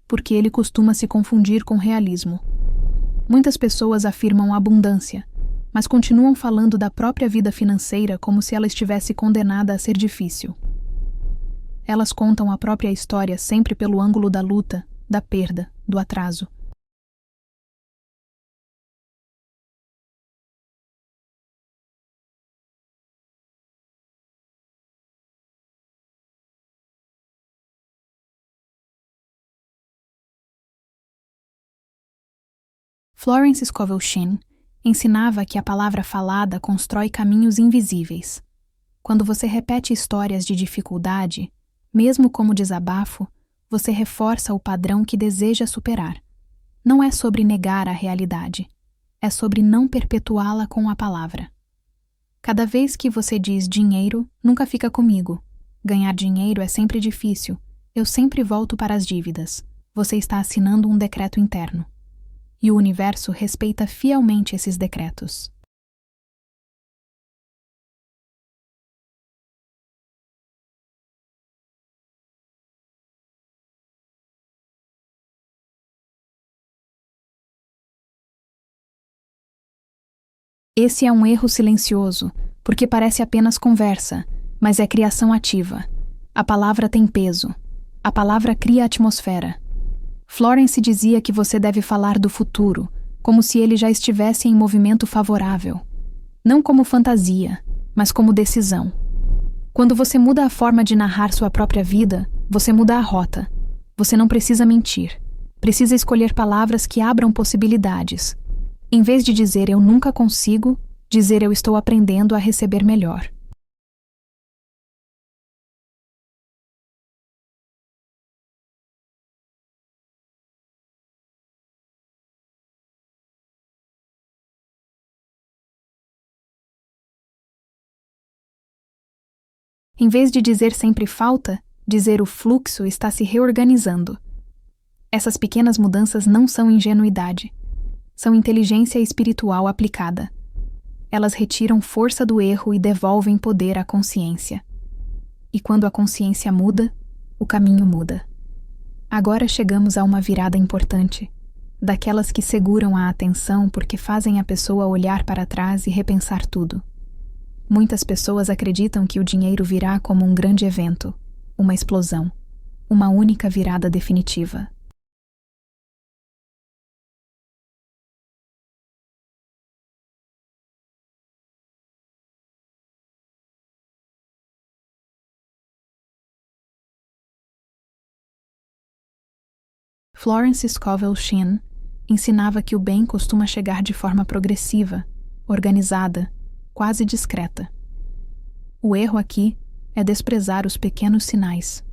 A: porque ele costuma se confundir com realismo. Muitas pessoas afirmam abundância, mas continuam falando da própria vida financeira como se ela estivesse condenada a ser difícil. Elas contam a própria história sempre pelo ângulo da luta, da perda, do atraso. Florence Scovel Shinn ensinava que a palavra falada constrói caminhos invisíveis. Quando você repete histórias de dificuldade, mesmo como desabafo, você reforça o padrão que deseja superar. Não é sobre negar a realidade, é sobre não perpetuá-la com a palavra. Cada vez que você diz dinheiro, nunca fica comigo. Ganhar dinheiro é sempre difícil. Eu sempre volto para as dívidas. Você está assinando um decreto interno. E o universo respeita fielmente esses decretos. Esse é um erro silencioso, porque parece apenas conversa, mas é criação ativa. A palavra tem peso. A palavra cria atmosfera. Florence dizia que você deve falar do futuro, como se ele já estivesse em movimento favorável. Não como fantasia, mas como decisão. Quando você muda a forma de narrar sua própria vida, você muda a rota. Você não precisa mentir. Precisa escolher palavras que abram possibilidades. Em vez de dizer eu nunca consigo, dizer eu estou aprendendo a receber melhor. Em vez de dizer sempre falta, dizer o fluxo está se reorganizando. Essas pequenas mudanças não são ingenuidade. São inteligência espiritual aplicada. Elas retiram força do erro e devolvem poder à consciência. E quando a consciência muda, o caminho muda. Agora chegamos a uma virada importante, daquelas que seguram a atenção porque fazem a pessoa olhar para trás e repensar tudo. Muitas pessoas acreditam que o dinheiro virá como um grande evento, uma explosão, uma única virada definitiva. Florence Scovel Shinn ensinava que o bem costuma chegar de forma progressiva, organizada, quase discreta. O erro aqui é desprezar os pequenos sinais.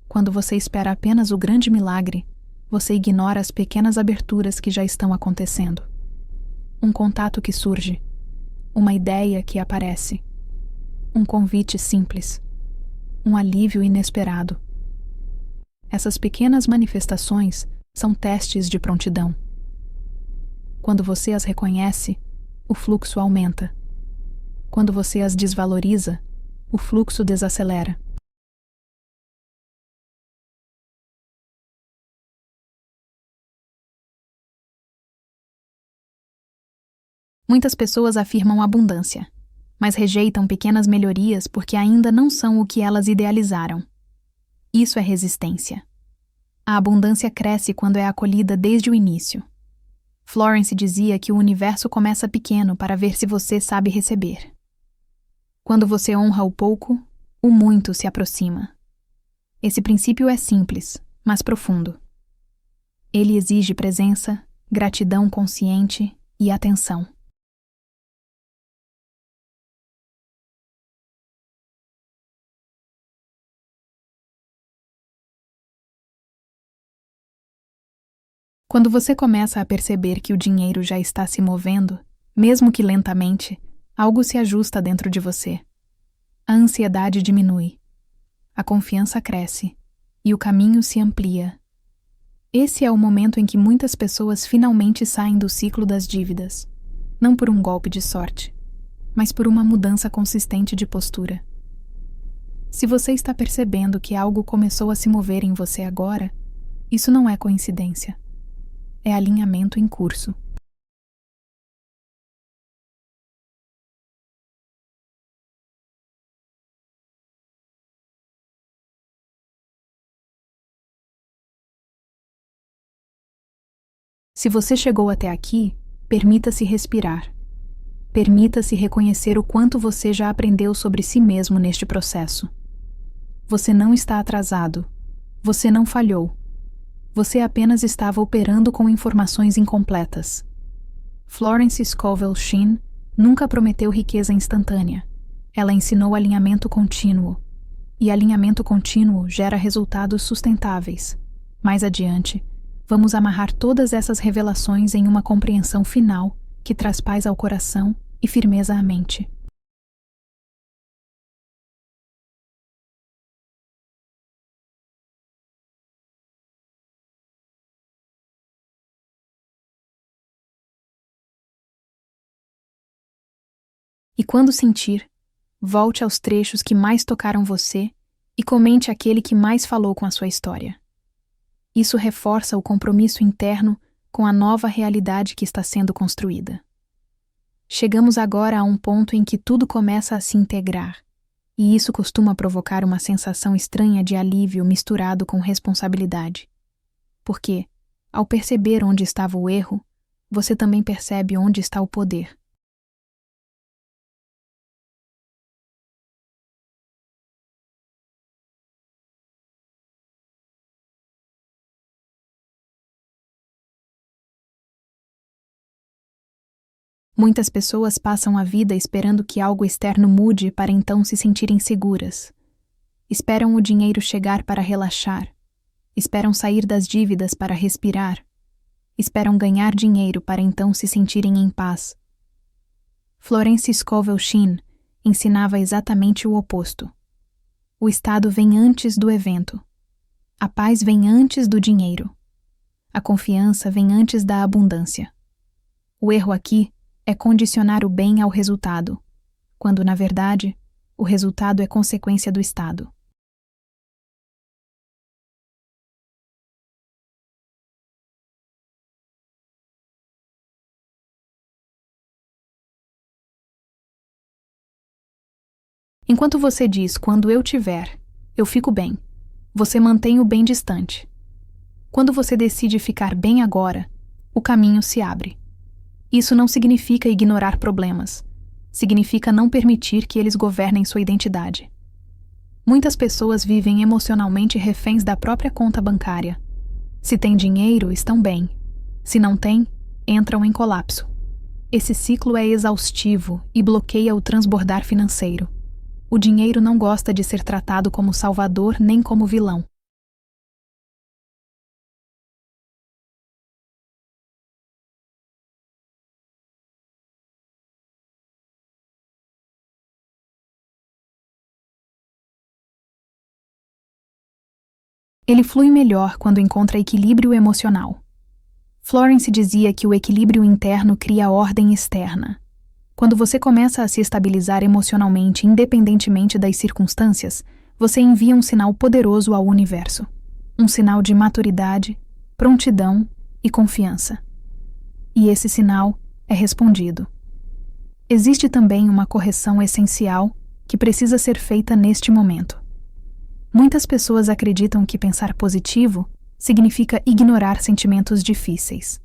A: Quando você espera apenas o grande milagre, você ignora as pequenas aberturas que já estão acontecendo. Um contato que surge, uma ideia que aparece, um convite simples, um alívio inesperado. Essas pequenas manifestações são testes de prontidão. Quando você as reconhece, o fluxo aumenta. Quando você as desvaloriza, o fluxo desacelera. Muitas pessoas afirmam abundância, mas rejeitam pequenas melhorias porque ainda não são o que elas idealizaram. Isso é resistência. A abundância cresce quando é acolhida desde o início. Florence dizia que o universo começa pequeno para ver se você sabe receber. Quando você honra o pouco, o muito se aproxima. Esse princípio é simples, mas profundo. Ele exige presença, gratidão consciente e atenção. Quando você começa a perceber que o dinheiro já está se movendo, mesmo que lentamente, algo se ajusta dentro de você. A ansiedade diminui, a confiança cresce e o caminho se amplia. Esse é o momento em que muitas pessoas finalmente saem do ciclo das dívidas, não por um golpe de sorte, mas por uma mudança consistente de postura. Se você está percebendo que algo começou a se mover em você agora, isso não é coincidência. É alinhamento em curso. Se você chegou até aqui, permita-se respirar. Permita-se reconhecer o quanto você já aprendeu sobre si mesmo neste processo. Você não está atrasado. Você não falhou. Você apenas estava operando com informações incompletas. Florence Scovel Shinn nunca prometeu riqueza instantânea. Ela ensinou alinhamento contínuo. E alinhamento contínuo gera resultados sustentáveis. Mais adiante, vamos amarrar todas essas revelações em uma compreensão final que traz paz ao coração e firmeza à mente. E quando sentir, volte aos trechos que mais tocaram você e comente aquele que mais falou com a sua história. Isso reforça o compromisso interno com a nova realidade que está sendo construída. Chegamos agora a um ponto em que tudo começa a se integrar, e isso costuma provocar uma sensação estranha de alívio misturado com responsabilidade. Porque, ao perceber onde estava o erro, você também percebe onde está o poder. Muitas pessoas passam a vida esperando que algo externo mude para então se sentirem seguras. Esperam o dinheiro chegar para relaxar. Esperam sair das dívidas para respirar. Esperam ganhar dinheiro para então se sentirem em paz. Florence Scovel Shinn ensinava exatamente o oposto. O estado vem antes do evento. A paz vem antes do dinheiro. A confiança vem antes da abundância. O erro aqui é condicionar o bem ao resultado, quando, na verdade, o resultado é consequência do estado. Enquanto você diz, quando eu tiver, eu fico bem, você mantém o bem distante. Quando você decide ficar bem agora, o caminho se abre. Isso não significa ignorar problemas. Significa não permitir que eles governem sua identidade. Muitas pessoas vivem emocionalmente reféns da própria conta bancária. Se têm dinheiro, estão bem. Se não têm, entram em colapso. Esse ciclo é exaustivo e bloqueia o transbordar financeiro. O dinheiro não gosta de ser tratado como salvador nem como vilão. Ele flui melhor quando encontra equilíbrio emocional. Florence dizia que o equilíbrio interno cria a ordem externa. Quando você começa a se estabilizar emocionalmente independentemente das circunstâncias, você envia um sinal poderoso ao universo. Um sinal de maturidade, prontidão e confiança. E esse sinal é respondido. Existe também uma correção essencial que precisa ser feita neste momento. Muitas pessoas acreditam que pensar positivo significa ignorar sentimentos difíceis.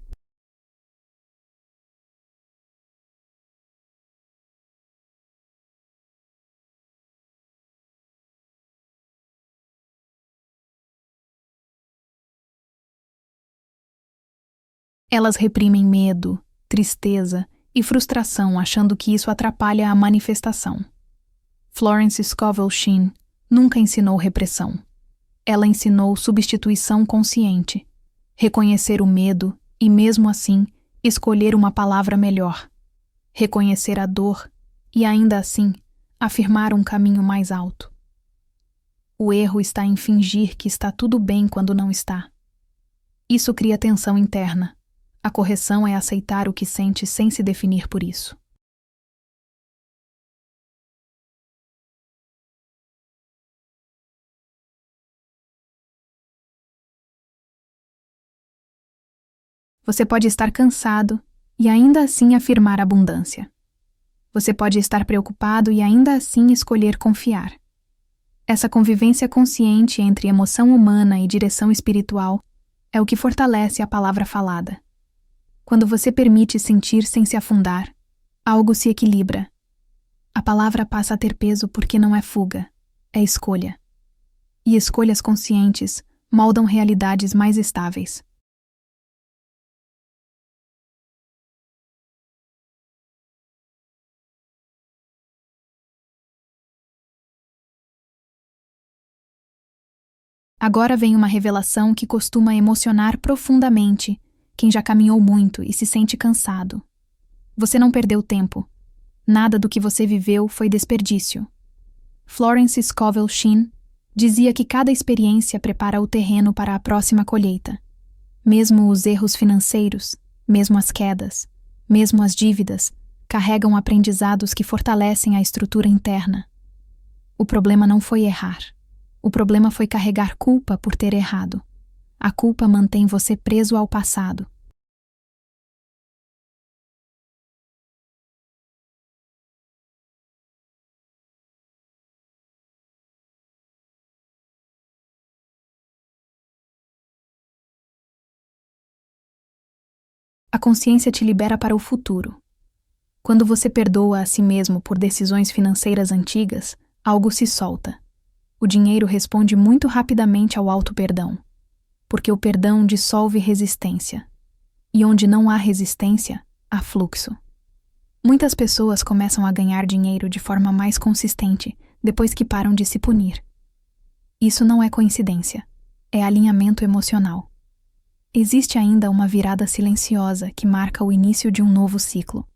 A: Elas reprimem medo, tristeza e frustração achando que isso atrapalha a manifestação. Florence Scovel Shinn nunca ensinou repressão. Ela ensinou substituição consciente, reconhecer o medo e, mesmo assim, escolher uma palavra melhor, reconhecer a dor e, ainda assim, afirmar um caminho mais alto. O erro está em fingir que está tudo bem quando não está. Isso cria tensão interna. A correção é aceitar o que sente sem se definir por isso. Você pode estar cansado e ainda assim afirmar abundância. Você pode estar preocupado e ainda assim escolher confiar. Essa convivência consciente entre emoção humana e direção espiritual é o que fortalece a palavra falada. Quando você permite sentir sem se afundar, algo se equilibra. A palavra passa a ter peso porque não é fuga, é escolha. E escolhas conscientes moldam realidades mais estáveis. Agora vem uma revelação que costuma emocionar profundamente quem já caminhou muito e se sente cansado. Você não perdeu tempo. Nada do que você viveu foi desperdício. Florence Scovel Shinn dizia que cada experiência prepara o terreno para a próxima colheita. Mesmo os erros financeiros, mesmo as quedas, mesmo as dívidas, carregam aprendizados que fortalecem a estrutura interna. O problema não foi errar. O problema foi carregar culpa por ter errado. A culpa mantém você preso ao passado. A consciência te libera para o futuro. Quando você perdoa a si mesmo por decisões financeiras antigas, algo se solta. O dinheiro responde muito rapidamente ao auto-perdão, porque o perdão dissolve resistência. E onde não há resistência, há fluxo. Muitas pessoas começam a ganhar dinheiro de forma mais consistente depois que param de se punir. Isso não é coincidência, é alinhamento emocional. Existe ainda uma virada silenciosa que marca o início de um novo ciclo.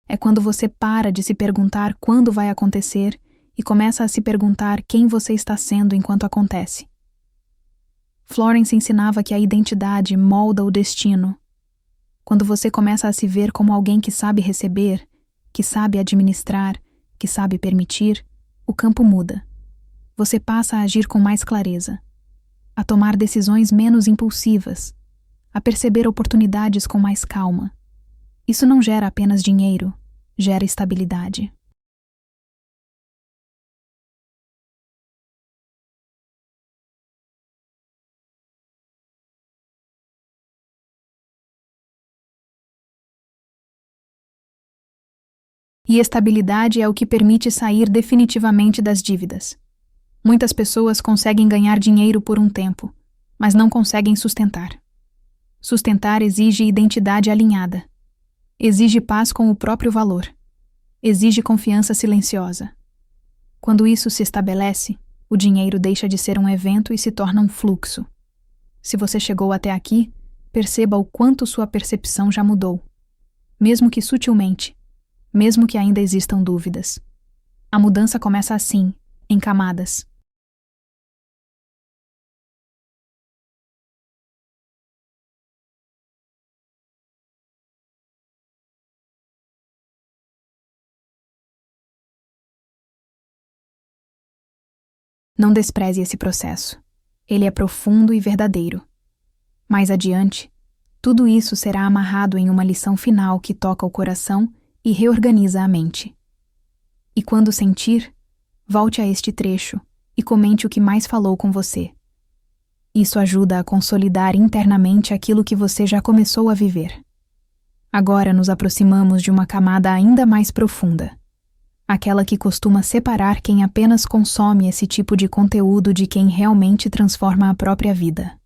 A: É quando você para de se perguntar quando vai acontecer e começa a se perguntar quem você está sendo enquanto acontece. Florence ensinava que a identidade molda o destino. Quando você começa a se ver como alguém que sabe receber, que sabe administrar, que sabe permitir, o campo muda. Você passa a agir com mais clareza, a tomar decisões menos impulsivas, a perceber oportunidades com mais calma. Isso não gera apenas dinheiro, gera estabilidade. E estabilidade é o que permite sair definitivamente das dívidas. Muitas pessoas conseguem ganhar dinheiro por um tempo, mas não conseguem sustentar. Sustentar exige identidade alinhada. Exige paz com o próprio valor. Exige confiança silenciosa. Quando isso se estabelece, o dinheiro deixa de ser um evento e se torna um fluxo. Se você chegou até aqui, perceba o quanto sua percepção já mudou. Mesmo que sutilmente, mesmo que ainda existam dúvidas. A mudança começa assim, em camadas. Não despreze esse processo. Ele é profundo e verdadeiro. Mais adiante, tudo isso será amarrado em uma lição final que toca o coração e reorganiza a mente. E quando sentir, volte a este trecho e comente o que mais falou com você. Isso ajuda a consolidar internamente aquilo que você já começou a viver. Agora nos aproximamos de uma camada ainda mais profunda. Aquela que costuma separar quem apenas consome esse tipo de conteúdo de quem realmente transforma a própria vida.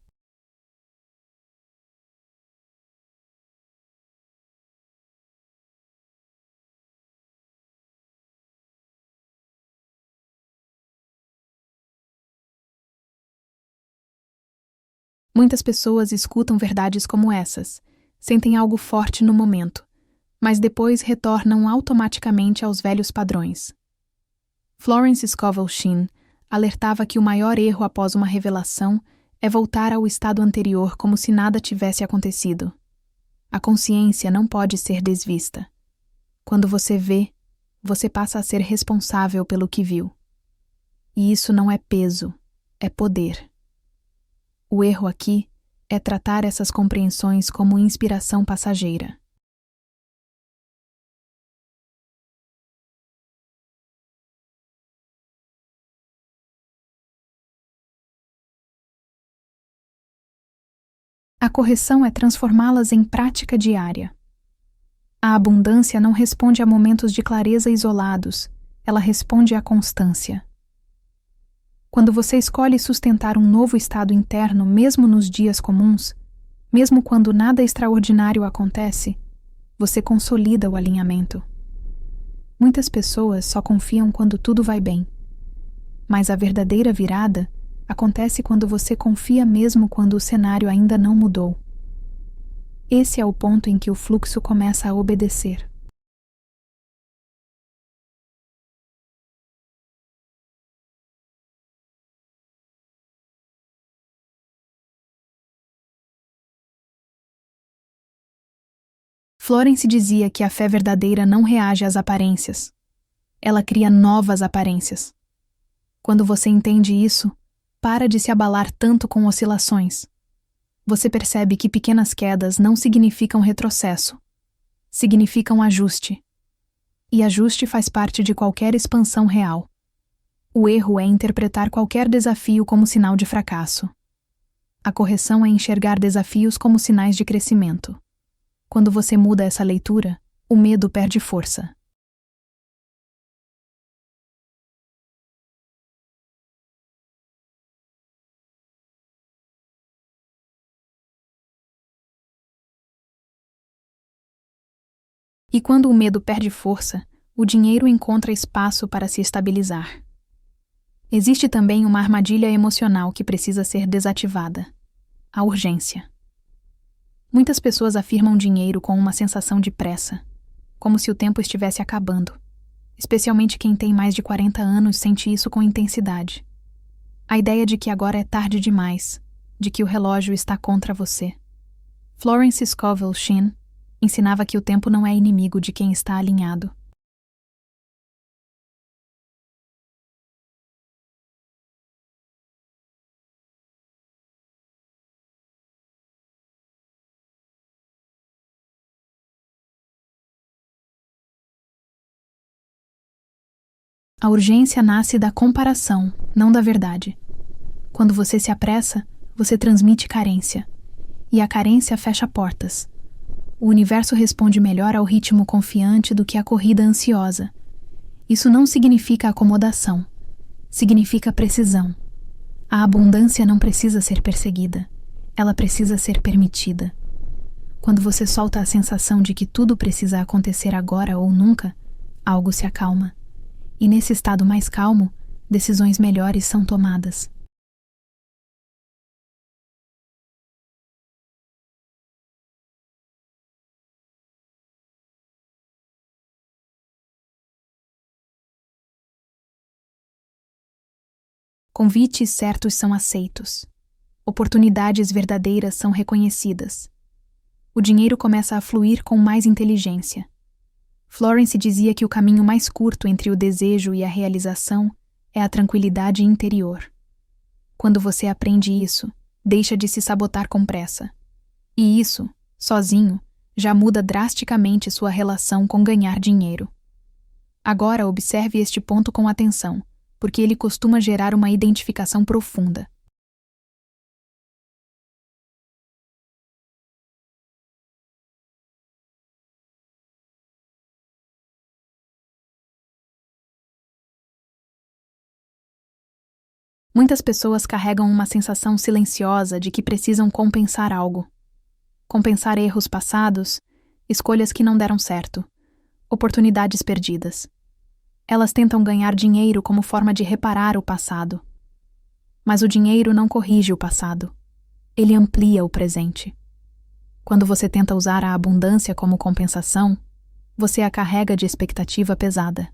A: Muitas pessoas escutam verdades como essas, sentem algo forte no momento, mas depois retornam automaticamente aos velhos padrões. Florence Scovel Shinn alertava que o maior erro após uma revelação é voltar ao estado anterior como se nada tivesse acontecido. A consciência não pode ser desvista. Quando você vê, você passa a ser responsável pelo que viu. E isso não é peso, é poder. O erro aqui é tratar essas compreensões como inspiração passageira. A correção é transformá-las em prática diária. A abundância não responde a momentos de clareza isolados, ela responde à constância. Quando você escolhe sustentar um novo estado interno mesmo nos dias comuns, mesmo quando nada extraordinário acontece, você consolida o alinhamento. Muitas pessoas só confiam quando tudo vai bem. Mas a verdadeira virada acontece quando você confia mesmo quando o cenário ainda não mudou. Esse é o ponto em que o fluxo começa a obedecer. Florence dizia que a fé verdadeira não reage às aparências. Ela cria novas aparências. Quando você entende isso, para de se abalar tanto com oscilações. Você percebe que pequenas quedas não significam retrocesso, significam ajuste. E ajuste faz parte de qualquer expansão real. O erro é interpretar qualquer desafio como sinal de fracasso. A correção é enxergar desafios como sinais de crescimento. Quando você muda essa leitura, o medo perde força. E quando o medo perde força, o dinheiro encontra espaço para se estabilizar. Existe também uma armadilha emocional que precisa ser desativada: a urgência. Muitas pessoas afirmam dinheiro com uma sensação de pressa, como se o tempo estivesse acabando. Especialmente quem tem mais de 40 anos sente isso com intensidade. A ideia de que agora é tarde demais, de que o relógio está contra você. Florence Scovel Shinn ensinava que o tempo não é inimigo de quem está alinhado. A urgência nasce da comparação, não da verdade. Quando você se apressa, você transmite carência. E a carência fecha portas. O universo responde melhor ao ritmo confiante do que à corrida ansiosa. Isso não significa acomodação. Significa precisão. A abundância não precisa ser perseguida. Ela precisa ser permitida. Quando você solta a sensação de que tudo precisa acontecer agora ou nunca, algo se acalma. E nesse estado mais calmo, decisões melhores são tomadas. Convites certos são aceitos. Oportunidades verdadeiras são reconhecidas. O dinheiro começa a fluir com mais inteligência. Florence dizia que o caminho mais curto entre o desejo e a realização é a tranquilidade interior. Quando você aprende isso, deixa de se sabotar com pressa. E isso, sozinho, já muda drasticamente sua relação com ganhar dinheiro. Agora observe este ponto com atenção, porque ele costuma gerar uma identificação profunda. Muitas pessoas carregam uma sensação silenciosa de que precisam compensar algo. Compensar erros passados, escolhas que não deram certo, oportunidades perdidas. Elas tentam ganhar dinheiro como forma de reparar o passado. Mas o dinheiro não corrige o passado. Ele amplia o presente. Quando você tenta usar a abundância como compensação, você a carrega de expectativa pesada.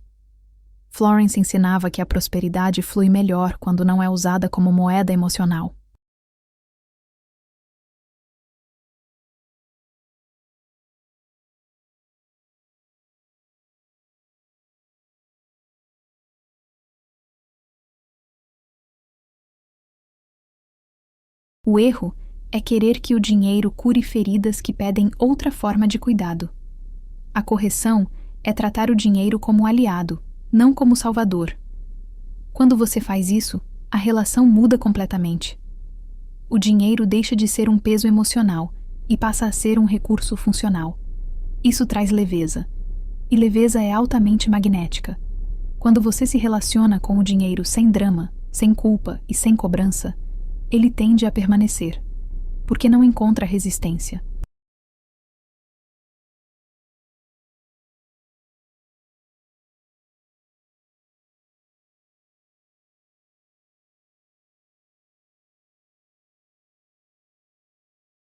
A: Florence ensinava que a prosperidade flui melhor quando não é usada como moeda emocional. O erro é querer que o dinheiro cure feridas que pedem outra forma de cuidado. A correção é tratar o dinheiro como aliado, não como salvador. Quando você faz isso, a relação muda completamente. O dinheiro deixa de ser um peso emocional e passa a ser um recurso funcional. Isso traz leveza. E leveza é altamente magnética. Quando você se relaciona com o dinheiro sem drama, sem culpa e sem cobrança, ele tende a permanecer, porque não encontra resistência.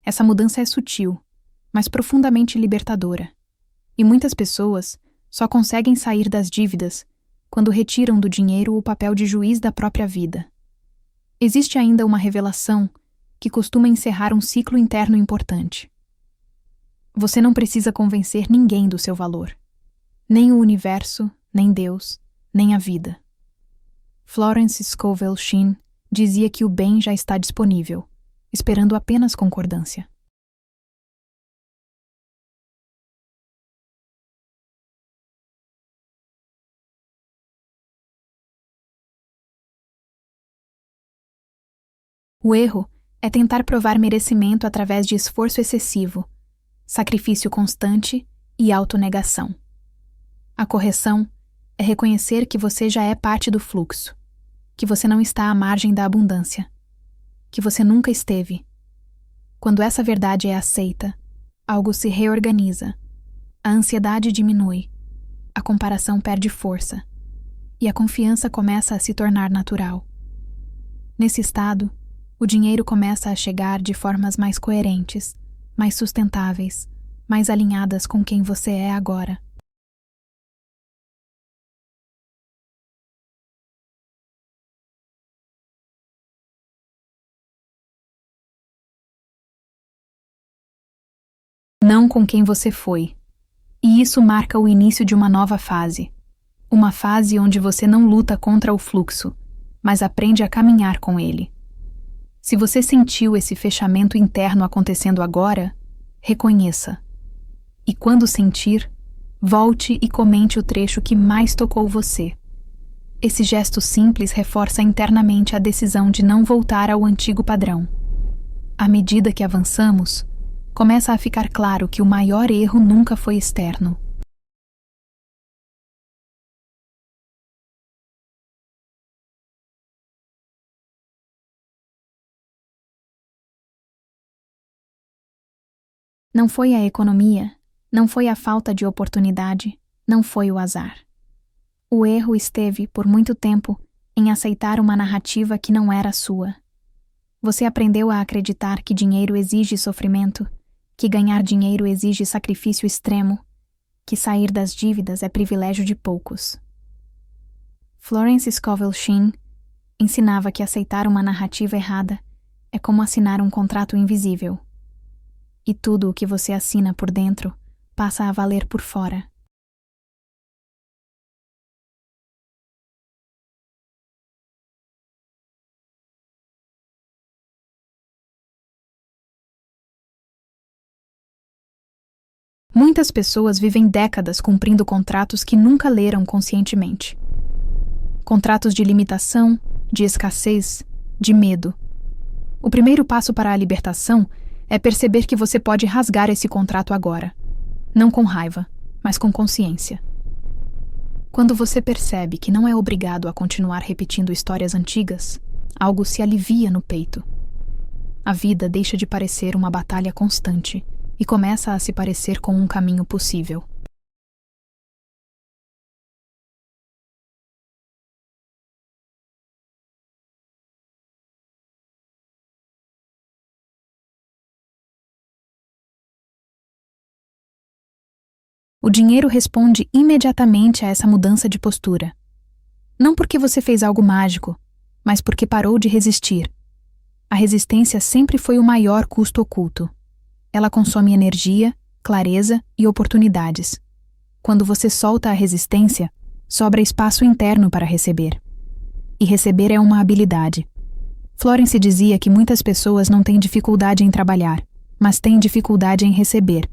A: Essa mudança é sutil, mas profundamente libertadora. E muitas pessoas só conseguem sair das dívidas quando retiram do dinheiro o papel de juiz da própria vida. Existe ainda uma revelação que costuma encerrar um ciclo interno importante. Você não precisa convencer ninguém do seu valor. Nem o universo, nem Deus, nem a vida. Florence Scovel Shinn dizia que o bem já está disponível, esperando apenas concordância. O erro é tentar provar merecimento através de esforço excessivo, sacrifício constante e autonegação. A correção é reconhecer que você já é parte do fluxo, que você não está à margem da abundância, que você nunca esteve. Quando essa verdade é aceita, algo se reorganiza, a ansiedade diminui, a comparação perde força e a confiança começa a se tornar natural. Nesse estado, o dinheiro começa a chegar de formas mais coerentes, mais sustentáveis, mais alinhadas com quem você é agora. Não com quem você foi. E isso marca o início de uma nova fase. Uma fase onde você não luta contra o fluxo, mas aprende a caminhar com ele. Se você sentiu esse fechamento interno acontecendo agora, reconheça. E quando sentir, volte e comente o trecho que mais tocou você. Esse gesto simples reforça internamente a decisão de não voltar ao antigo padrão. À medida que avançamos, começa a ficar claro que o maior erro nunca foi externo. Não foi a economia, não foi a falta de oportunidade, não foi o azar. O erro esteve, por muito tempo, em aceitar uma narrativa que não era sua. Você aprendeu a acreditar que dinheiro exige sofrimento, que ganhar dinheiro exige sacrifício extremo, que sair das dívidas é privilégio de poucos. Florence Scovel Shinn ensinava que aceitar uma narrativa errada é como assinar um contrato invisível. E tudo o que você assina por dentro passa a valer por fora. Muitas pessoas vivem décadas cumprindo contratos que nunca leram conscientemente. Contratos de limitação, de escassez, de medo. O primeiro passo para a libertação é perceber que você pode rasgar esse contrato agora. Não com raiva, mas com consciência. Quando você percebe que não é obrigado a continuar repetindo histórias antigas, algo se alivia no peito. A vida deixa de parecer uma batalha constante e começa a se parecer com um caminho possível. O dinheiro responde imediatamente a essa mudança de postura. Não porque você fez algo mágico, mas porque parou de resistir. A resistência sempre foi o maior custo oculto. Ela consome energia, clareza e oportunidades. Quando você solta a resistência, sobra espaço interno para receber. E receber é uma habilidade. Florence dizia que muitas pessoas não têm dificuldade em trabalhar, mas têm dificuldade em receber.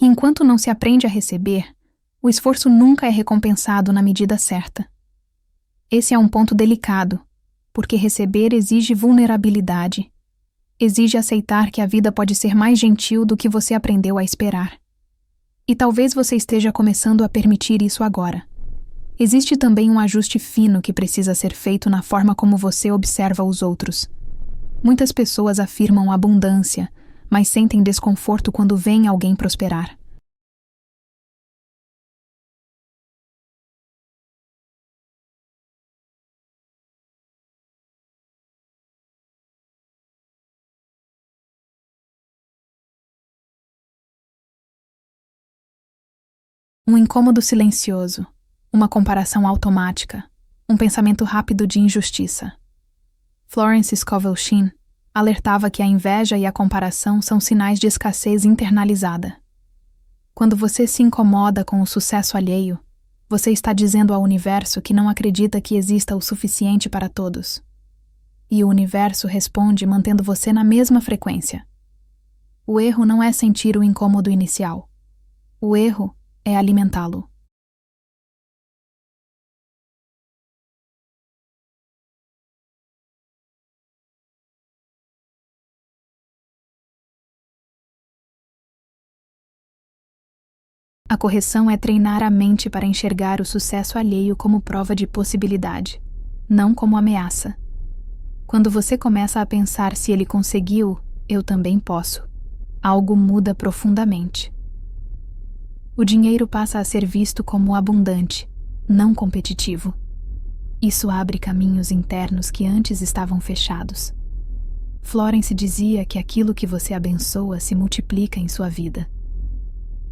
A: E enquanto não se aprende a receber, o esforço nunca é recompensado na medida certa. Esse é um ponto delicado, porque receber exige vulnerabilidade. Exige aceitar que a vida pode ser mais gentil do que você aprendeu a esperar. E talvez você esteja começando a permitir isso agora. Existe também um ajuste fino que precisa ser feito na forma como você observa os outros. Muitas pessoas afirmam abundância, mas sentem desconforto quando veem alguém prosperar. Um incômodo silencioso, uma comparação automática, um pensamento rápido de injustiça. Florence Scovel Shinn alertava que a inveja e a comparação são sinais de escassez internalizada. Quando você se incomoda com o sucesso alheio, você está dizendo ao universo que não acredita que exista o suficiente para todos. E o universo responde mantendo você na mesma frequência. O erro não é sentir o incômodo inicial. O erro é alimentá-lo. A correção é treinar a mente para enxergar o sucesso alheio como prova de possibilidade, não como ameaça. Quando você começa a pensar se ele conseguiu, eu também posso. Algo muda profundamente. O dinheiro passa a ser visto como abundante, não competitivo. Isso abre caminhos internos que antes estavam fechados. Florence dizia que aquilo que você abençoa se multiplica em sua vida.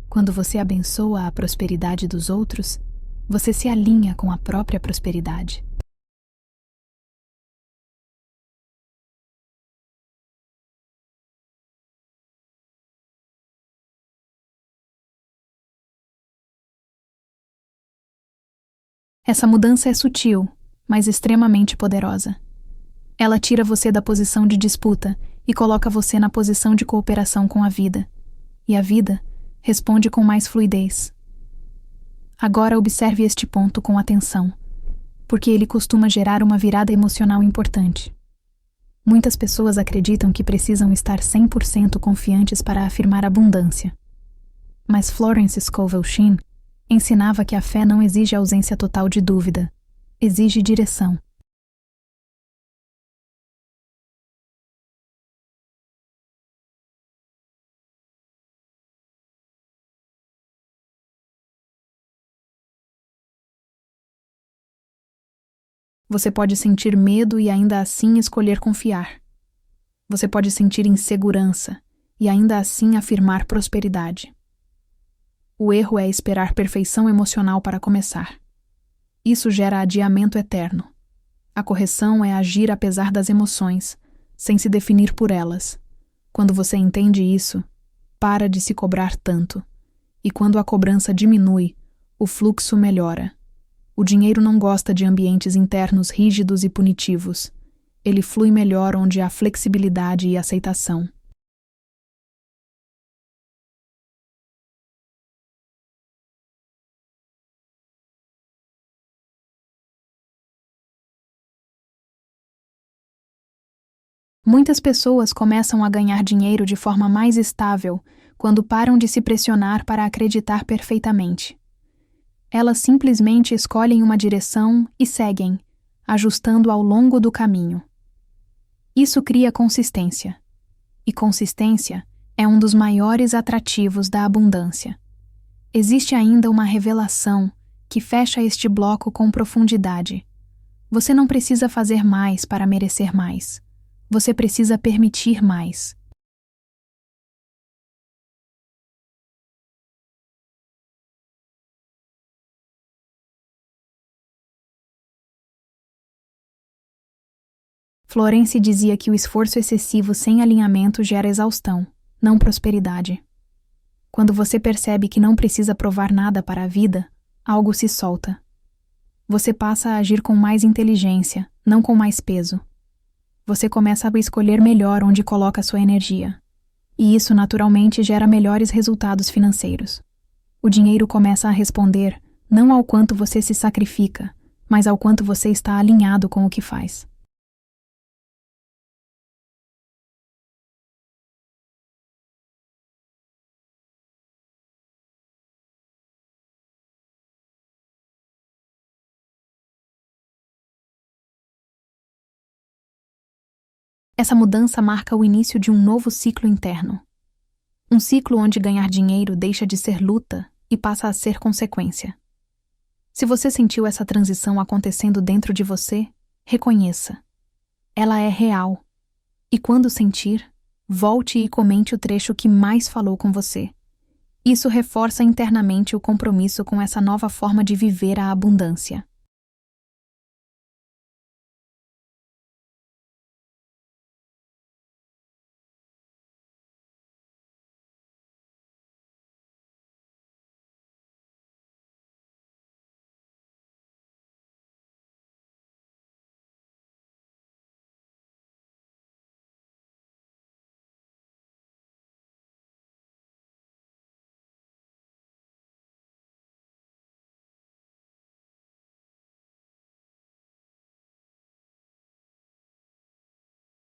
A: Quando você abençoa a prosperidade dos outros, você se alinha com a própria prosperidade. Essa mudança é sutil, mas extremamente poderosa. Ela tira você da posição de disputa e coloca você na posição de cooperação com a vida. E a vida responde com mais fluidez. Agora observe este ponto com atenção, porque ele costuma gerar uma virada emocional importante. Muitas pessoas acreditam que precisam estar 100% confiantes para afirmar abundância. Mas Florence Scovel Shinn ensinava que a fé não exige ausência total de dúvida, exige direção. Você pode sentir medo e ainda assim escolher confiar. Você pode sentir insegurança e ainda assim afirmar prosperidade. O erro é esperar perfeição emocional para começar. Isso gera adiamento eterno. A correção é agir apesar das emoções, sem se definir por elas. Quando você entende isso, para de se cobrar tanto. E quando a cobrança diminui, o fluxo melhora. O dinheiro não gosta de ambientes internos rígidos e punitivos. Ele flui melhor onde há flexibilidade e aceitação. Muitas pessoas começam a ganhar dinheiro de forma mais estável quando param de se pressionar para acreditar perfeitamente. Elas simplesmente escolhem uma direção e seguem, ajustando ao longo do caminho. Isso cria consistência. E consistência é um dos maiores atrativos da abundância. Existe ainda uma revelação que fecha este bloco com profundidade. Você não precisa fazer mais para merecer mais. Você precisa permitir mais. Florence dizia que o esforço excessivo sem alinhamento gera exaustão, não prosperidade. Quando você percebe que não precisa provar nada para a vida, algo se solta. Você passa a agir com mais inteligência, não com mais peso. Você começa a escolher melhor onde coloca sua energia. E isso naturalmente gera melhores resultados financeiros. O dinheiro começa a responder não ao quanto você se sacrifica, mas ao quanto você está alinhado com o que faz. Essa mudança marca o início de um novo ciclo interno. Um ciclo onde ganhar dinheiro deixa de ser luta e passa a ser consequência. Se você sentiu essa transição acontecendo dentro de você, reconheça. Ela é real. E quando sentir, volte e comente o trecho que mais falou com você. Isso reforça internamente o compromisso com essa nova forma de viver a abundância.